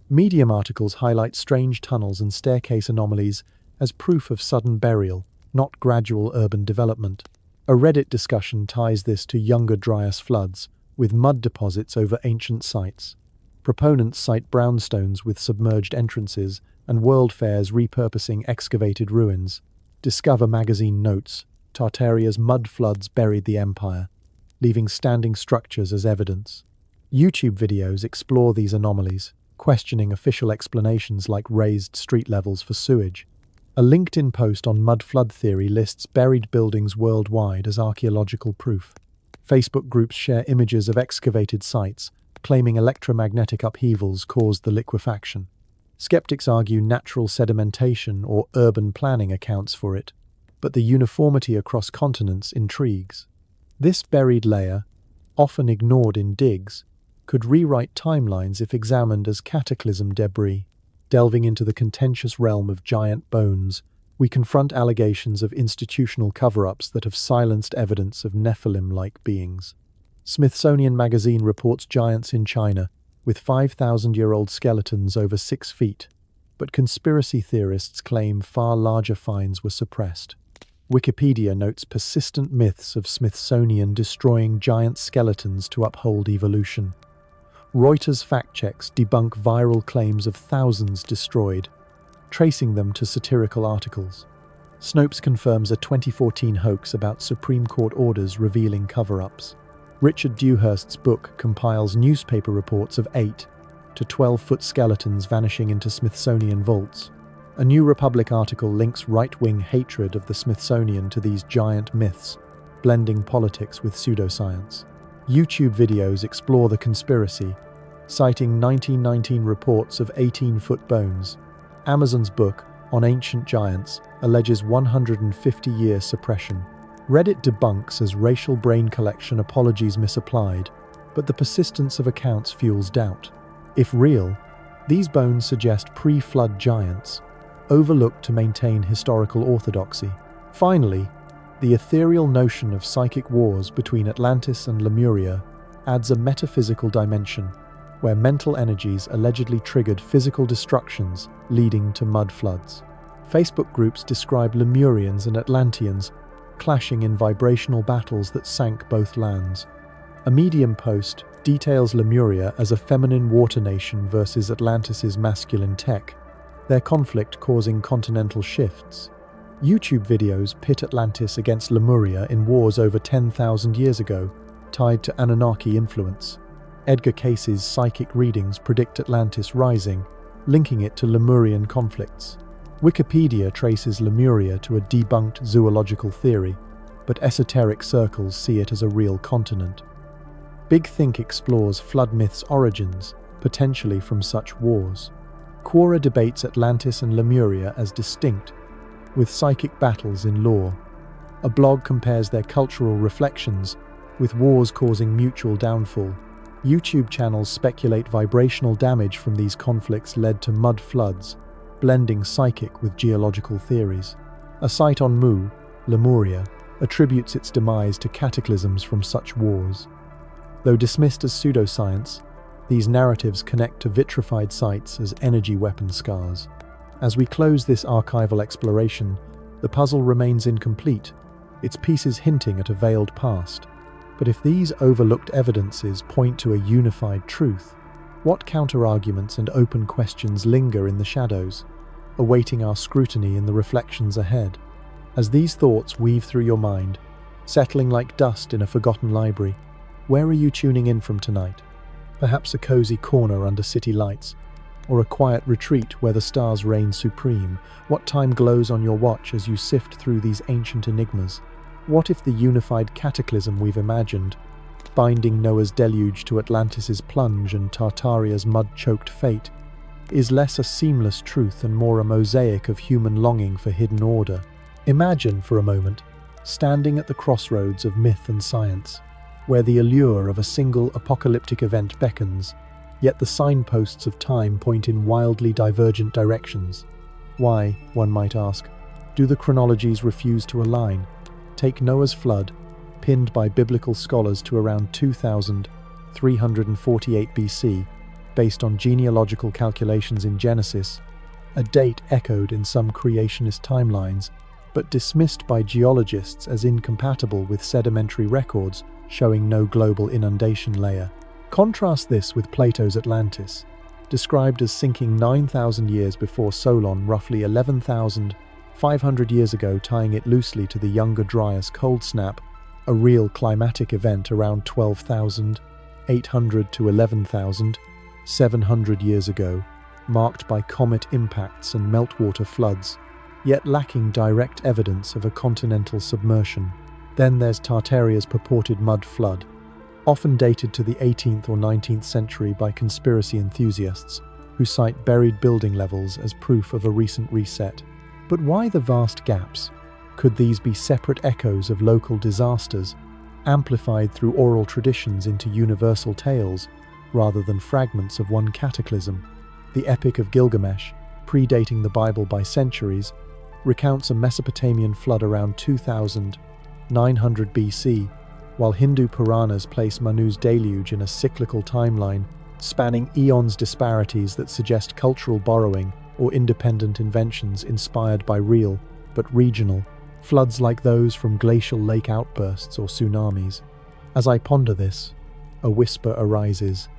Medium articles highlight strange tunnels and staircase anomalies as proof of sudden burial, not gradual urban development. A Reddit discussion ties this to Younger Dryas floods, with mud deposits over ancient sites. Proponents cite brownstones with submerged entrances and world fairs repurposing excavated ruins. Discover magazine notes, Tartaria's mud floods buried the empire, leaving standing structures as evidence. YouTube videos explore these anomalies, questioning official explanations like raised street levels for sewage. A LinkedIn post on mud flood theory lists buried buildings worldwide as archaeological proof. Facebook groups share images of excavated sites, claiming electromagnetic upheavals caused the liquefaction. Skeptics argue natural sedimentation or urban planning accounts for it, but the uniformity across continents intrigues. This buried layer, often ignored in digs, could rewrite timelines if examined as cataclysm debris. Delving into the contentious realm of giant bones, we confront allegations of institutional cover-ups that have silenced evidence of Nephilim-like beings. Smithsonian Magazine reports giants in China, with 5,000-year-old skeletons over 6 feet, but conspiracy theorists claim far larger finds were suppressed. Wikipedia notes persistent myths of Smithsonian destroying giant skeletons to uphold evolution. Reuters fact-checks debunk viral claims of thousands destroyed, tracing them to satirical articles. Snopes confirms a 2014 hoax about Supreme Court orders revealing cover-ups. Richard Dewhurst's book compiles newspaper reports of 8 to 12-foot skeletons vanishing into Smithsonian vaults. A New Republic article links right-wing hatred of the Smithsonian to these giant myths, blending politics with pseudoscience. YouTube videos explore the conspiracy, citing 1919 reports of 18-foot bones. Amazon's book, On Ancient Giants, alleges 150-year suppression. Reddit debunks as racial brain collection apologies misapplied, but the persistence of accounts fuels doubt. If real, these bones suggest pre-flood giants, overlooked to maintain historical orthodoxy. Finally, the ethereal notion of psychic wars between Atlantis and Lemuria adds a metaphysical dimension, where mental energies allegedly triggered physical destructions leading to mud floods. Facebook groups describe Lemurians and Atlanteans clashing in vibrational battles that sank both lands. A Medium post details Lemuria as a feminine water nation versus Atlantis's masculine tech, their conflict causing continental shifts. YouTube videos pit Atlantis against Lemuria in wars over 10,000 years ago, tied to Anunnaki influence. Edgar Case's psychic readings predict Atlantis rising, linking it to Lemurian conflicts. Wikipedia traces Lemuria to a debunked zoological theory, but esoteric circles see it as a real continent. Big Think explores flood myths' origins, potentially from such wars. Quora debates Atlantis and Lemuria as distinct, with psychic battles in lore. A blog compares their cultural reflections, with wars causing mutual downfall. YouTube channels speculate vibrational damage from these conflicts led to mud floods, blending psychic with geological theories. A site on Mu, Lemuria, attributes its demise to cataclysms from such wars. Though dismissed as pseudoscience, these narratives connect to vitrified sites as energy weapon scars. As we close this archival exploration, the puzzle remains incomplete, its pieces hinting at a veiled past. But if these overlooked evidences point to a unified truth, what counter-arguments and open questions linger in the shadows, awaiting our scrutiny in the reflections ahead? As these thoughts weave through your mind, settling like dust in a forgotten library, where are you tuning in from tonight? Perhaps a cozy corner under city lights, or a quiet retreat where the stars reign supreme? What time glows on your watch as you sift through these ancient enigmas? What if the unified cataclysm we've imagined, binding Noah's deluge to Atlantis's plunge and Tartaria's mud-choked fate, is less a seamless truth and more a mosaic of human longing for hidden order? Imagine, for a moment, standing at the crossroads of myth and science, where the allure of a single apocalyptic event beckons, yet the signposts of time point in wildly divergent directions. Why, one might ask, do the chronologies refuse to align? Take Noah's flood, pinned by biblical scholars to around 2348 BC, based on genealogical calculations in Genesis, a date echoed in some creationist timelines, but dismissed by geologists as incompatible with sedimentary records showing no global inundation layer. Contrast this with Plato's Atlantis, described as sinking 9,000 years before Solon, roughly 11,500 years ago, tying it loosely to the Younger Dryas cold snap, a real climatic event around 12,800 to 11,700 years ago, marked by comet impacts and meltwater floods, yet lacking direct evidence of a continental submersion. Then there's Tartaria's purported mud flood, often dated to the 18th or 19th century by conspiracy enthusiasts, who cite buried building levels as proof of a recent reset. But why the vast gaps? Could these be separate echoes of local disasters, amplified through oral traditions into universal tales, rather than fragments of one cataclysm? The Epic of Gilgamesh, predating the Bible by centuries, recounts a Mesopotamian flood around 2,900 BC, while Hindu Puranas place Manu's deluge in a cyclical timeline, spanning eons, disparities that suggest cultural borrowing or independent inventions inspired by real, but regional, floods like those from glacial lake outbursts or tsunamis. As I ponder this, a whisper arises.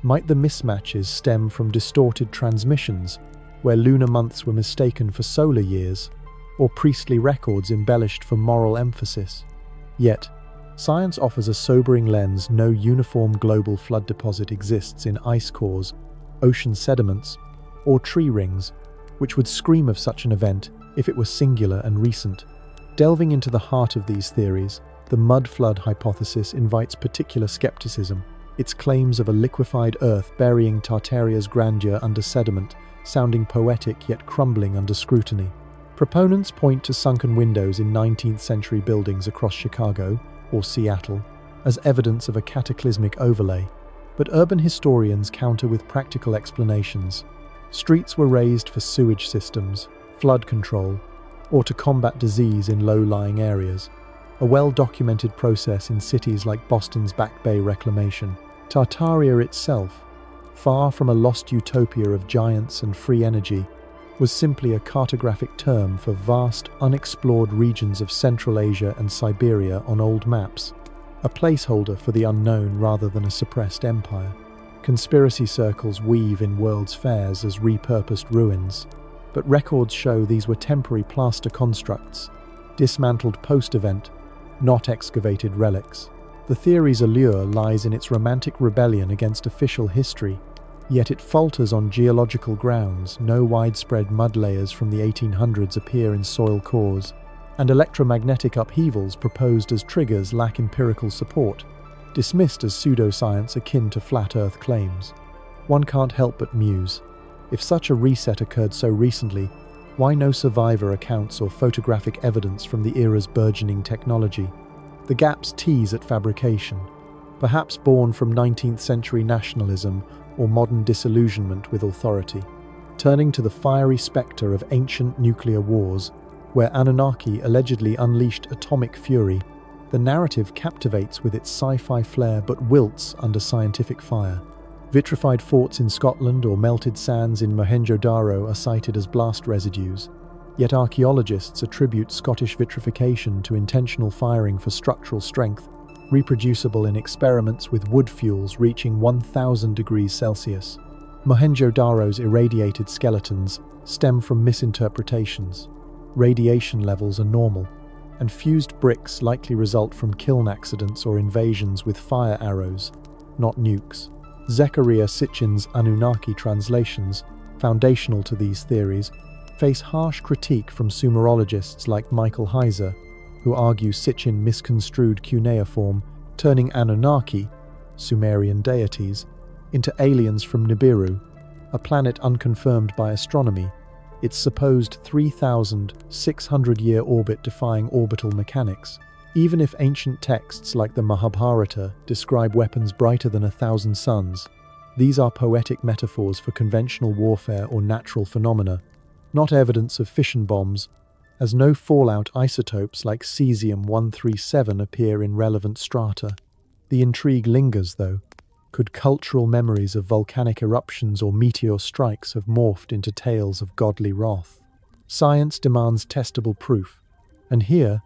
Might the mismatches stem from distorted transmissions, where lunar months were mistaken for solar years, or priestly records embellished for moral emphasis? Yet, science offers a sobering lens. No uniform global flood deposit exists in ice cores, ocean sediments, or tree rings, which would scream of such an event if it were singular and recent. Delving into the heart of these theories, the mud flood hypothesis invites particular skepticism. Its claims of a liquefied Earth burying Tartaria's grandeur under sediment, sounding poetic yet crumbling under scrutiny. Proponents point to sunken windows in 19th century buildings across Chicago, or Seattle, as evidence of a cataclysmic overlay, but urban historians counter with practical explanations. Streets were raised for sewage systems, flood control, or to combat disease in low-lying areas, a well-documented process in cities like Boston's Back Bay reclamation. Tartaria itself, far from a lost utopia of giants and free energy, was simply a cartographic term for vast, unexplored regions of Central Asia and Siberia on old maps, a placeholder for the unknown rather than a suppressed empire. Conspiracy circles weave in World's Fairs as repurposed ruins, but records show these were temporary plaster constructs, dismantled post-event, not excavated relics. The theory's allure lies in its romantic rebellion against official history, yet it falters on geological grounds. No widespread mud layers from the 1800s appear in soil cores, and electromagnetic upheavals proposed as triggers lack empirical support, dismissed as pseudoscience akin to flat Earth claims. One can't help but muse. If such a reset occurred so recently, why no survivor accounts or photographic evidence from the era's burgeoning technology? The gaps tease at fabrication, perhaps born from 19th century nationalism or modern disillusionment with authority. Turning to the fiery spectre of ancient nuclear wars, where Anunnaki allegedly unleashed atomic fury, the narrative captivates with its sci-fi flair but wilts under scientific fire. Vitrified forts in Scotland or melted sands in Mohenjo-Daro are cited as blast residues, yet archaeologists attribute Scottish vitrification to intentional firing for structural strength, reproducible in experiments with wood fuels reaching 1,000 degrees Celsius. Mohenjo-Daro's irradiated skeletons stem from misinterpretations. Radiation levels are normal, and fused bricks likely result from kiln accidents or invasions with fire arrows, not nukes. Zecharia Sitchin's Anunnaki translations, foundational to these theories, face harsh critique from Sumerologists like Michael Heiser, who argue Sitchin misconstrued cuneiform, turning Anunnaki, Sumerian deities, into aliens from Nibiru, a planet unconfirmed by astronomy, its supposed 3,600-year orbit defying orbital mechanics. Even if ancient texts like the Mahabharata describe weapons brighter than 1,000 suns, these are poetic metaphors for conventional warfare or natural phenomena, not evidence of fission bombs, as no fallout isotopes like cesium-137 appear in relevant strata. The intrigue lingers, though. Could cultural memories of volcanic eruptions or meteor strikes have morphed into tales of godly wrath? Science demands testable proof, and here,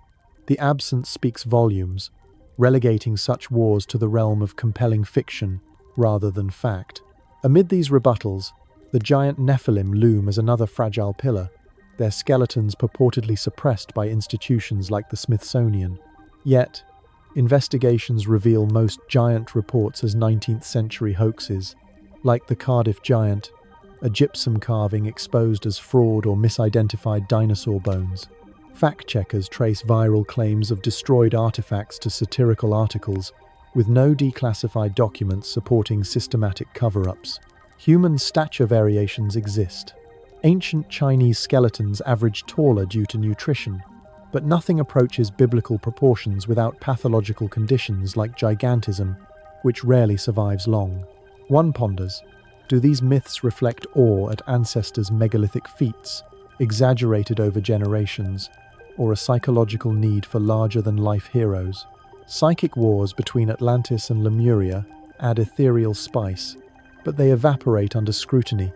the absence speaks volumes, relegating such wars to the realm of compelling fiction rather than fact. Amid these rebuttals, the giant Nephilim loom as another fragile pillar, their skeletons purportedly suppressed by institutions like the Smithsonian. Yet, investigations reveal most giant reports as 19th century hoaxes, like the Cardiff giant, a gypsum carving exposed as fraud or misidentified dinosaur bones. Fact-checkers trace viral claims of destroyed artifacts to satirical articles, with no declassified documents supporting systematic cover-ups. Human stature variations exist. Ancient Chinese skeletons average taller due to nutrition, but nothing approaches biblical proportions without pathological conditions like gigantism, which rarely survives long. One ponders, do these myths reflect awe at ancestors' megalithic feats, exaggerated over generations, or a psychological need for larger-than-life heroes? Psychic wars between Atlantis and Lemuria add ethereal spice, but they evaporate under scrutiny,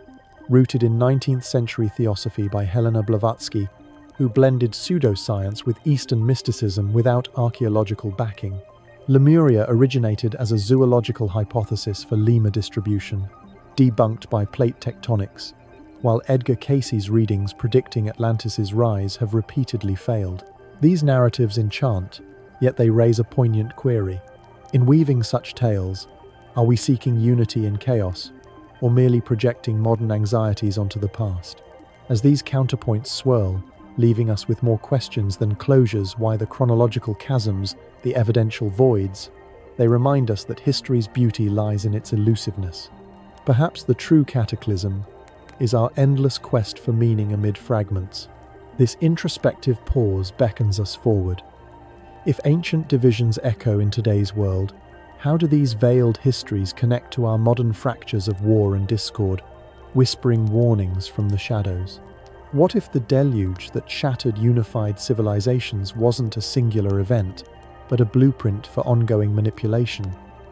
rooted in 19th century theosophy by Helena Blavatsky, who blended pseudoscience with Eastern mysticism without archaeological backing. Lemuria originated as a zoological hypothesis for lemur distribution, debunked by plate tectonics, while Edgar Cayce's readings predicting Atlantis's rise have repeatedly failed. These narratives enchant, yet they raise a poignant query. In weaving such tales, are we seeking unity in chaos, or merely projecting modern anxieties onto the past? As these counterpoints swirl, leaving us with more questions than closures, why the chronological chasms, the evidential voids, they remind us that history's beauty lies in its elusiveness. Perhaps the true cataclysm is our endless quest for meaning amid fragments. This introspective pause beckons us forward. If ancient divisions echo in today's world, how do these veiled histories connect to our modern fractures of war and discord, whispering warnings from the shadows? What if the deluge that shattered unified civilizations wasn't a singular event, but a blueprint for ongoing manipulation,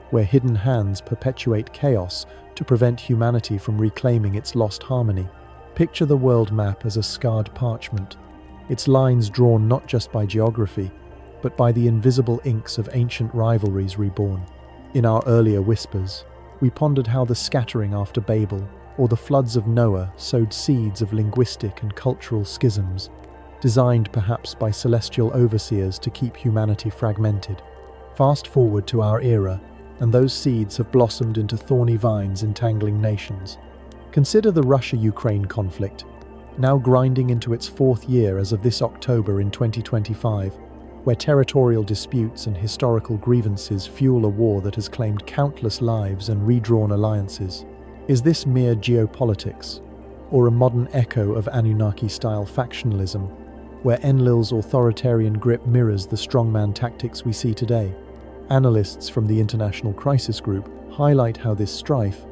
where hidden hands perpetuate chaos to prevent humanity from reclaiming its lost harmony? Picture the world map as a scarred parchment, its lines drawn not just by geography, but by the invisible inks of ancient rivalries reborn. In our earlier whispers, we pondered how the scattering after Babel, or the floods of Noah, sowed seeds of linguistic and cultural schisms, designed perhaps by celestial overseers to keep humanity fragmented. Fast forward to our era, and those seeds have blossomed into thorny vines entangling nations. Consider the Russia-Ukraine conflict, now grinding into its fourth year as of this October in 2025, where territorial disputes and historical grievances fuel a war that has claimed countless lives and redrawn alliances. Is this mere geopolitics, or a modern echo of Anunnaki-style factionalism, where Enlil's authoritarian grip mirrors the strongman tactics we see today? Analysts from the International Crisis Group highlight how this strife,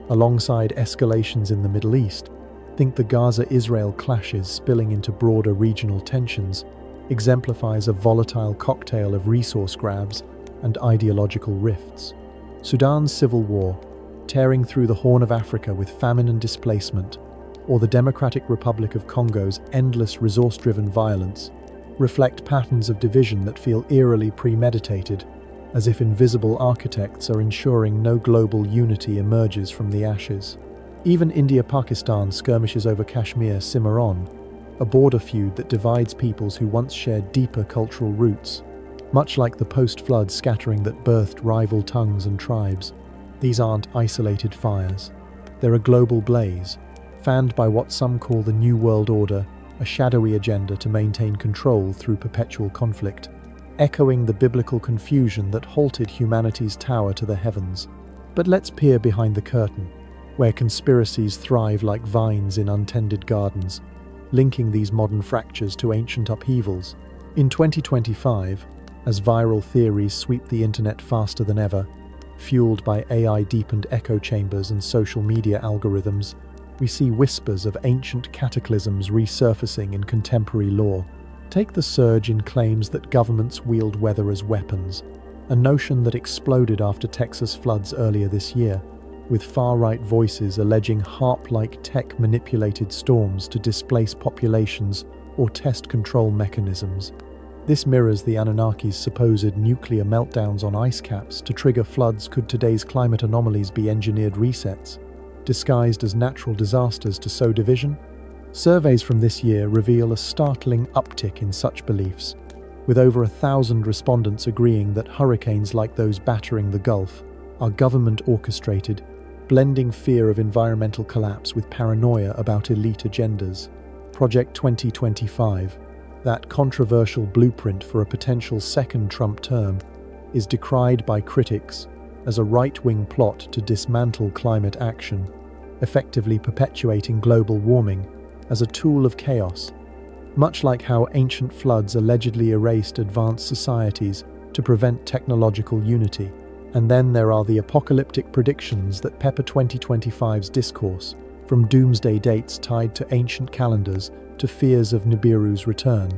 alongside escalations in the Middle East, think the Gaza-Israel clashes spilling into broader regional tensions exemplifies a volatile cocktail of resource grabs and ideological rifts. Sudan's civil war, tearing through the Horn of Africa with famine and displacement, or the Democratic Republic of Congo's endless resource-driven violence, reflect patterns of division that feel eerily premeditated, as if invisible architects are ensuring no global unity emerges from the ashes. Even India-Pakistan skirmishes over Kashmir simmer on, a border feud that divides peoples who once shared deeper cultural roots. Much like the post-flood scattering that birthed rival tongues and tribes, these aren't isolated fires. They're a global blaze, fanned by what some call the New World Order, a shadowy agenda to maintain control through perpetual conflict, echoing the biblical confusion that halted humanity's tower to the heavens. But let's peer behind the curtain, where conspiracies thrive like vines in untended gardens, linking these modern fractures to ancient upheavals. In 2025, as viral theories sweep the internet faster than ever, fueled by AI-deepened echo chambers and social media algorithms, we see whispers of ancient cataclysms resurfacing in contemporary lore. Take the surge in claims that governments wield weather as weapons, a notion that exploded after Texas floods earlier this year, with far-right voices alleging HAARP-like tech-manipulated storms to displace populations or test control mechanisms. This mirrors the Anunnaki's supposed nuclear meltdowns on ice caps to trigger floods. Could today's climate anomalies be engineered resets, disguised as natural disasters to sow division? Surveys from this year reveal a startling uptick in such beliefs, with over 1,000 respondents agreeing that hurricanes like those battering the Gulf are government-orchestrated, blending fear of environmental collapse with paranoia about elite agendas. Project 2025, that controversial blueprint for a potential second Trump term, is decried by critics as a right-wing plot to dismantle climate action, effectively perpetuating global warming as a tool of chaos, much like how ancient floods allegedly erased advanced societies to prevent technological unity. And then there are the apocalyptic predictions that pepper 2025's discourse, from doomsday dates tied to ancient calendars to fears of Nibiru's return,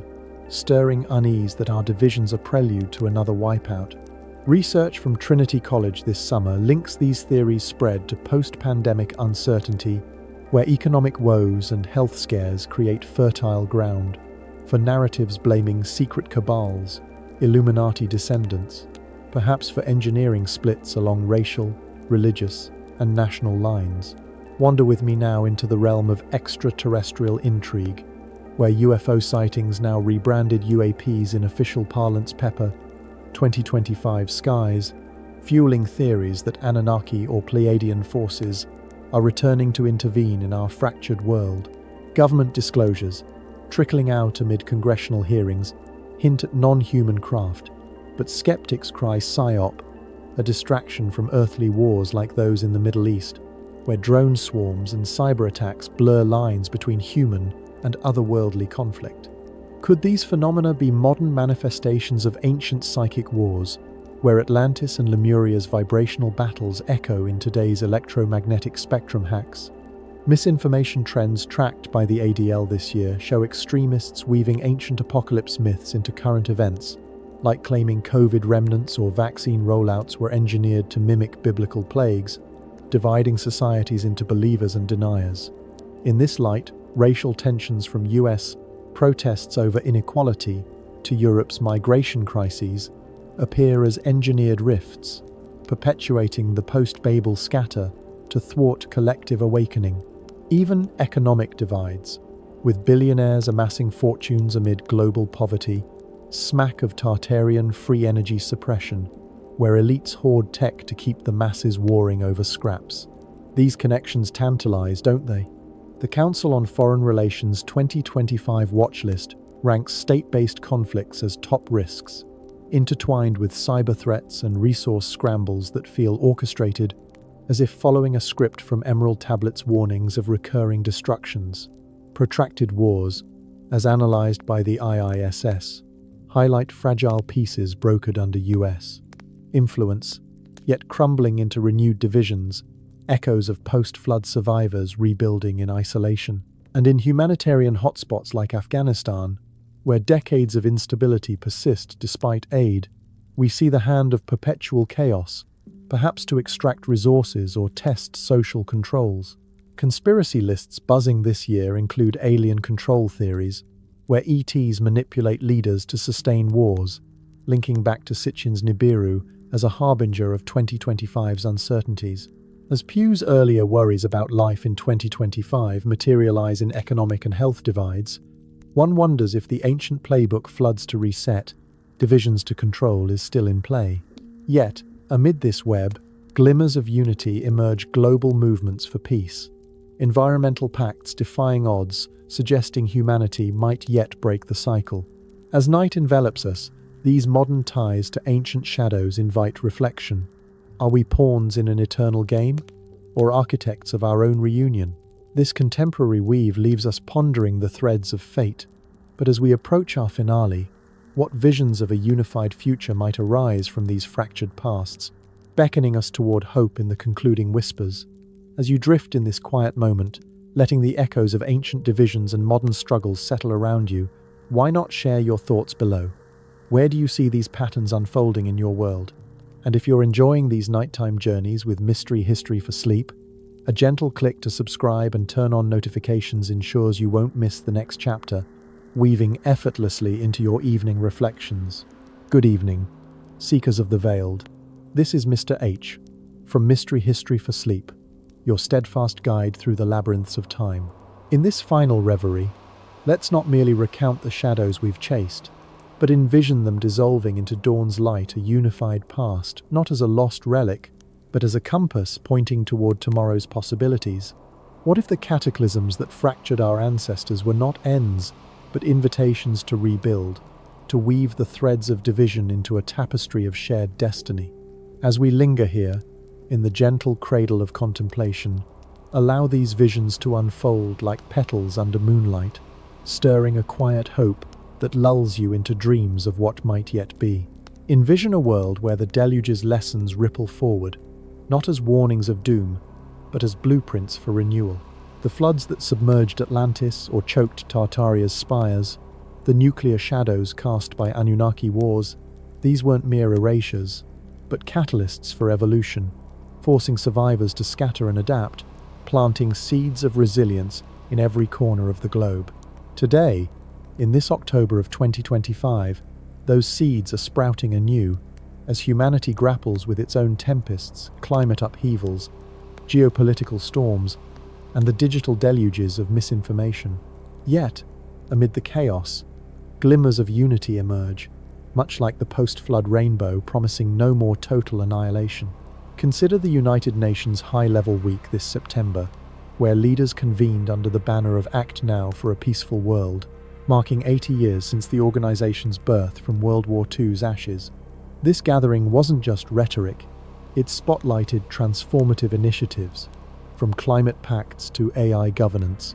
stirring unease that our division's a prelude to another wipeout. Research from Trinity College this summer links these theories' spread to post-pandemic uncertainty, where economic woes and health scares create fertile ground for narratives blaming secret cabals, Illuminati descendants, perhaps for engineering splits along racial, religious, and national lines. Wander with me now into the realm of extraterrestrial intrigue, where UFO sightings, now rebranded UAPs in official parlance, pepper 2025 skies, fueling theories that Anunnaki or Pleiadian forces are returning to intervene in our fractured world. Government disclosures, trickling out amid congressional hearings, hint at non-human craft, but skeptics cry psyop, a distraction from earthly wars like those in the Middle East, where drone swarms and cyber attacks blur lines between human and otherworldly conflict. Could these phenomena be modern manifestations of ancient psychic wars, where Atlantis and Lemuria's vibrational battles echo in today's electromagnetic spectrum hacks? Misinformation trends tracked by the ADL this year show extremists weaving ancient apocalypse myths into current events, like claiming COVID remnants or vaccine rollouts were engineered to mimic biblical plagues, dividing societies into believers and deniers. In this light, racial tensions from US protests over inequality to Europe's migration crises appear as engineered rifts, perpetuating the post-Babel scatter to thwart collective awakening. Even economic divides, with billionaires amassing fortunes amid global poverty, smack of Tartarian free energy suppression, where elites hoard tech to keep the masses warring over scraps. These connections tantalize, don't they? The Council on Foreign Relations 2025 watchlist ranks state-based conflicts as top risks, intertwined with cyber threats and resource scrambles that feel orchestrated, as if following a script from Emerald Tablet's warnings of recurring destructions. Protracted wars, as analyzed by the IISS, highlight fragile pieces brokered under US influence, yet crumbling into renewed divisions, echoes of post-flood survivors rebuilding in isolation. And in humanitarian hotspots like Afghanistan, where decades of instability persist despite aid, we see the hand of perpetual chaos, perhaps to extract resources or test social controls. Conspiracy lists buzzing this year include alien control theories, where ETs manipulate leaders to sustain wars, linking back to Sitchin's Nibiru as a harbinger of 2025's uncertainties. As Pew's earlier worries about life in 2025 materialize in economic and health divides, one wonders if the ancient playbook floods to reset, divisions to control is still in play. Yet, amid this web, glimmers of unity emerge: global movements for peace, environmental pacts defying odds, suggesting humanity might yet break the cycle. As night envelops us, these modern ties to ancient shadows invite reflection. Are we pawns in an eternal game, or architects of our own reunion? This contemporary weave leaves us pondering the threads of fate. But as we approach our finale, what visions of a unified future might arise from these fractured pasts, beckoning us toward hope in the concluding whispers? As you drift in this quiet moment, letting the echoes of ancient divisions and modern struggles settle around you, why not share your thoughts below? Where do you see these patterns unfolding in your world? And if you're enjoying these nighttime journeys with Mystery History for Sleep, a gentle click to subscribe and turn on notifications ensures you won't miss the next chapter, weaving effortlessly into your evening reflections. Good evening, seekers of the veiled. This is Mr. H, from Mystery History for Sleep, your steadfast guide through the labyrinths of time. In this final reverie, let's not merely recount the shadows we've chased, but envision them dissolving into dawn's light, a unified past, not as a lost relic, but as a compass pointing toward tomorrow's possibilities. What if the cataclysms that fractured our ancestors were not ends, but invitations to rebuild, to weave the threads of division into a tapestry of shared destiny? As we linger here, in the gentle cradle of contemplation, allow these visions to unfold like petals under moonlight, stirring a quiet hope that lulls you into dreams of what might yet be. Envision a world where the deluge's lessons ripple forward, not as warnings of doom, but as blueprints for renewal. The floods that submerged Atlantis or choked Tartaria's spires, the nuclear shadows cast by Anunnaki wars, these weren't mere erasures, but catalysts for evolution, forcing survivors to scatter and adapt, planting seeds of resilience in every corner of the globe. Today, in this October of 2025, those seeds are sprouting anew as humanity grapples with its own tempests, climate upheavals, geopolitical storms, and the digital deluges of misinformation. Yet, amid the chaos, glimmers of unity emerge, much like the post-flood rainbow, promising no more total annihilation. Consider the United Nations High-Level Week this September, where leaders convened under the banner of Act Now for a Peaceful World, marking 80 years since the organization's birth from World War II's ashes. This gathering wasn't just rhetoric, it spotlighted transformative initiatives, from climate pacts to AI governance,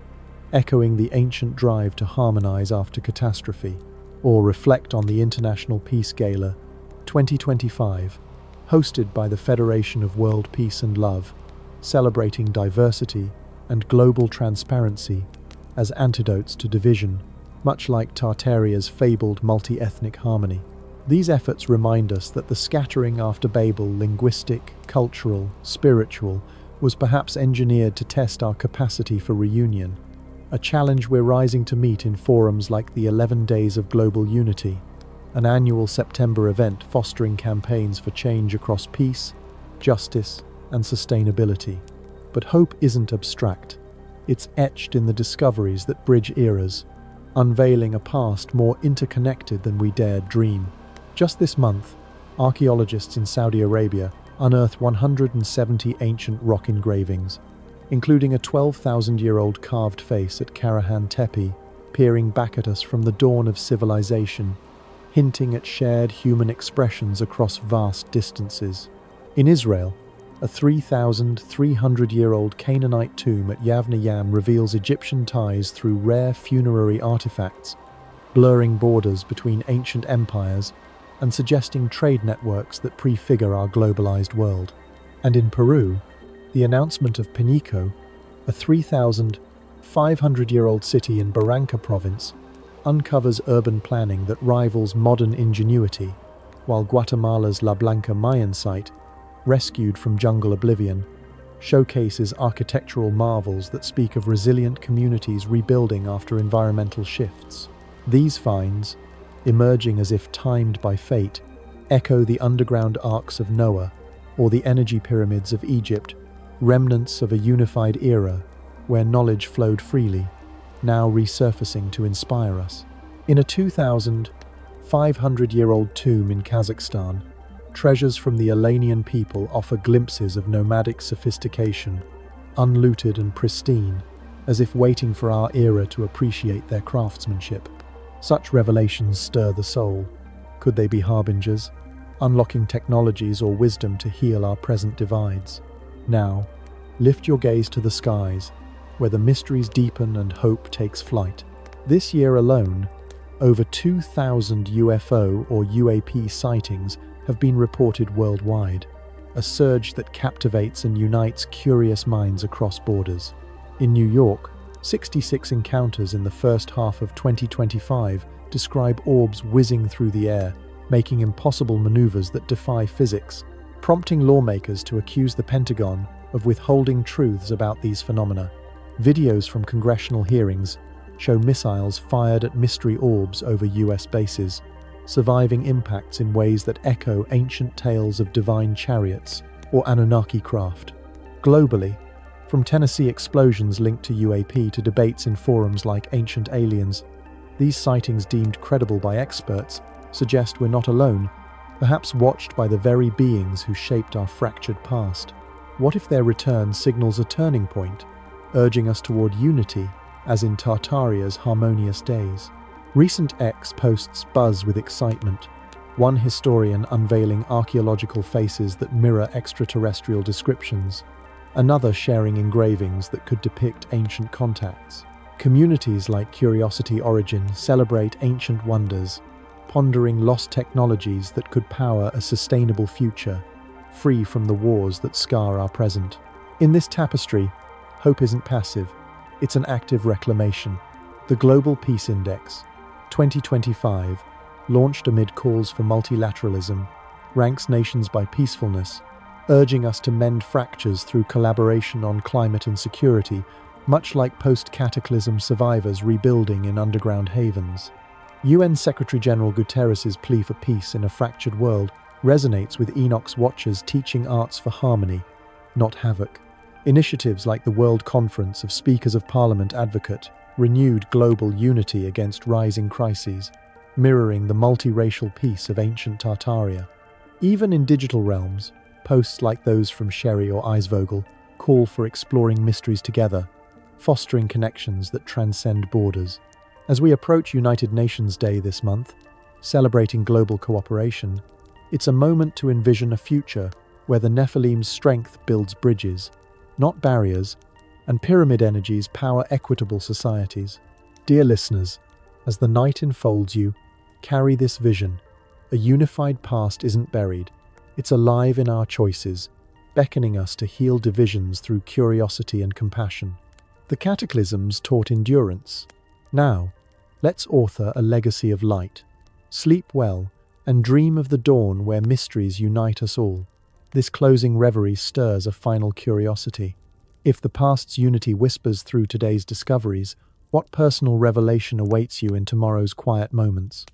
echoing the ancient drive to harmonize after catastrophe, or reflect on the International Peace Gala 2025, hosted by the Federation of World Peace and Love, celebrating diversity and global transparency as antidotes to division, much like Tartaria's fabled multi-ethnic harmony. These efforts remind us that the scattering after Babel, linguistic, cultural, spiritual, was perhaps engineered to test our capacity for reunion, a challenge we're rising to meet in forums like the 11 Days of Global Unity, an annual September event fostering campaigns for change across peace, justice, and sustainability. But hope isn't abstract. It's etched in the discoveries that bridge eras, unveiling a past more interconnected than we dared dream. Just this month, archaeologists in Saudi Arabia unearthed 170 ancient rock engravings, including a 12,000-year-old carved face at Karahan Tepe, peering back at us from the dawn of civilization, hinting at shared human expressions across vast distances. In Israel, a 3,300-year-old Canaanite tomb at Yavne Yam reveals Egyptian ties through rare funerary artifacts, blurring borders between ancient empires and suggesting trade networks that prefigure our globalized world. And in Peru, the announcement of Pinico, a 3,500-year-old city in Barranca province, uncovers urban planning that rivals modern ingenuity, while Guatemala's La Blanca Mayan site, rescued from jungle oblivion, showcases architectural marvels that speak of resilient communities rebuilding after environmental shifts. These finds, emerging as if timed by fate, echo the underground Arks of Noah or the energy pyramids of Egypt, remnants of a unified era where knowledge flowed freely, now resurfacing to inspire us. In a 2,500-year-old tomb in Kazakhstan, treasures from the Alanian people offer glimpses of nomadic sophistication, unlooted and pristine, as if waiting for our era to appreciate their craftsmanship. Such revelations stir the soul. Could they be harbingers, unlocking technologies or wisdom to heal our present divides? Now, lift your gaze to the skies, where the mysteries deepen and hope takes flight. This year alone, over 2,000 UFO or UAP sightings have been reported worldwide, a surge that captivates and unites curious minds across borders. In New York, 66 encounters in the first half of 2025 describe orbs whizzing through the air, making impossible maneuvers that defy physics, prompting lawmakers to accuse the Pentagon of withholding truths about these phenomena. Videos from congressional hearings show missiles fired at mystery orbs over US bases, surviving impacts in ways that echo ancient tales of divine chariots or Anunnaki craft. Globally, from Tennessee explosions linked to UAP to debates in forums like Ancient Aliens, these sightings deemed credible by experts suggest we're not alone, perhaps watched by the very beings who shaped our fractured past. What if their return signals a turning point, urging us toward unity, as in Tartaria's harmonious days? Recent X posts buzz with excitement, one historian unveiling archaeological faces that mirror extraterrestrial descriptions, another sharing engravings that could depict ancient contacts. Communities like Curiosity Origin celebrate ancient wonders, pondering lost technologies that could power a sustainable future, free from the wars that scar our present. In this tapestry, hope isn't passive, it's an active reclamation. The Global Peace Index, 2025, launched amid calls for multilateralism, ranks nations by peacefulness, urging us to mend fractures through collaboration on climate and security, much like post-Cataclysm survivors rebuilding in underground havens. UN Secretary-General Guterres' plea for peace in a fractured world resonates with Enoch's watchers teaching arts for harmony, not havoc. Initiatives like the World Conference of Speakers of Parliament advocate renewed global unity against rising crises, mirroring the multiracial peace of ancient Tartaria. Even in digital realms, posts like those from Sherry or Eisvogel call for exploring mysteries together, fostering connections that transcend borders. As we approach United Nations Day this month, celebrating global cooperation, it's a moment to envision a future where the Nephilim's strength builds bridges, not barriers, and pyramid energies power equitable societies. Dear listeners, as the night enfolds you, carry this vision. A unified past isn't buried. It's alive in our choices, beckoning us to heal divisions through curiosity and compassion. The Cataclysms taught endurance. Now, let's author a legacy of light. Sleep well, and dream of the dawn where mysteries unite us all. This closing reverie stirs a final curiosity. If the past's unity whispers through today's discoveries, what personal revelation awaits you in tomorrow's quiet moments?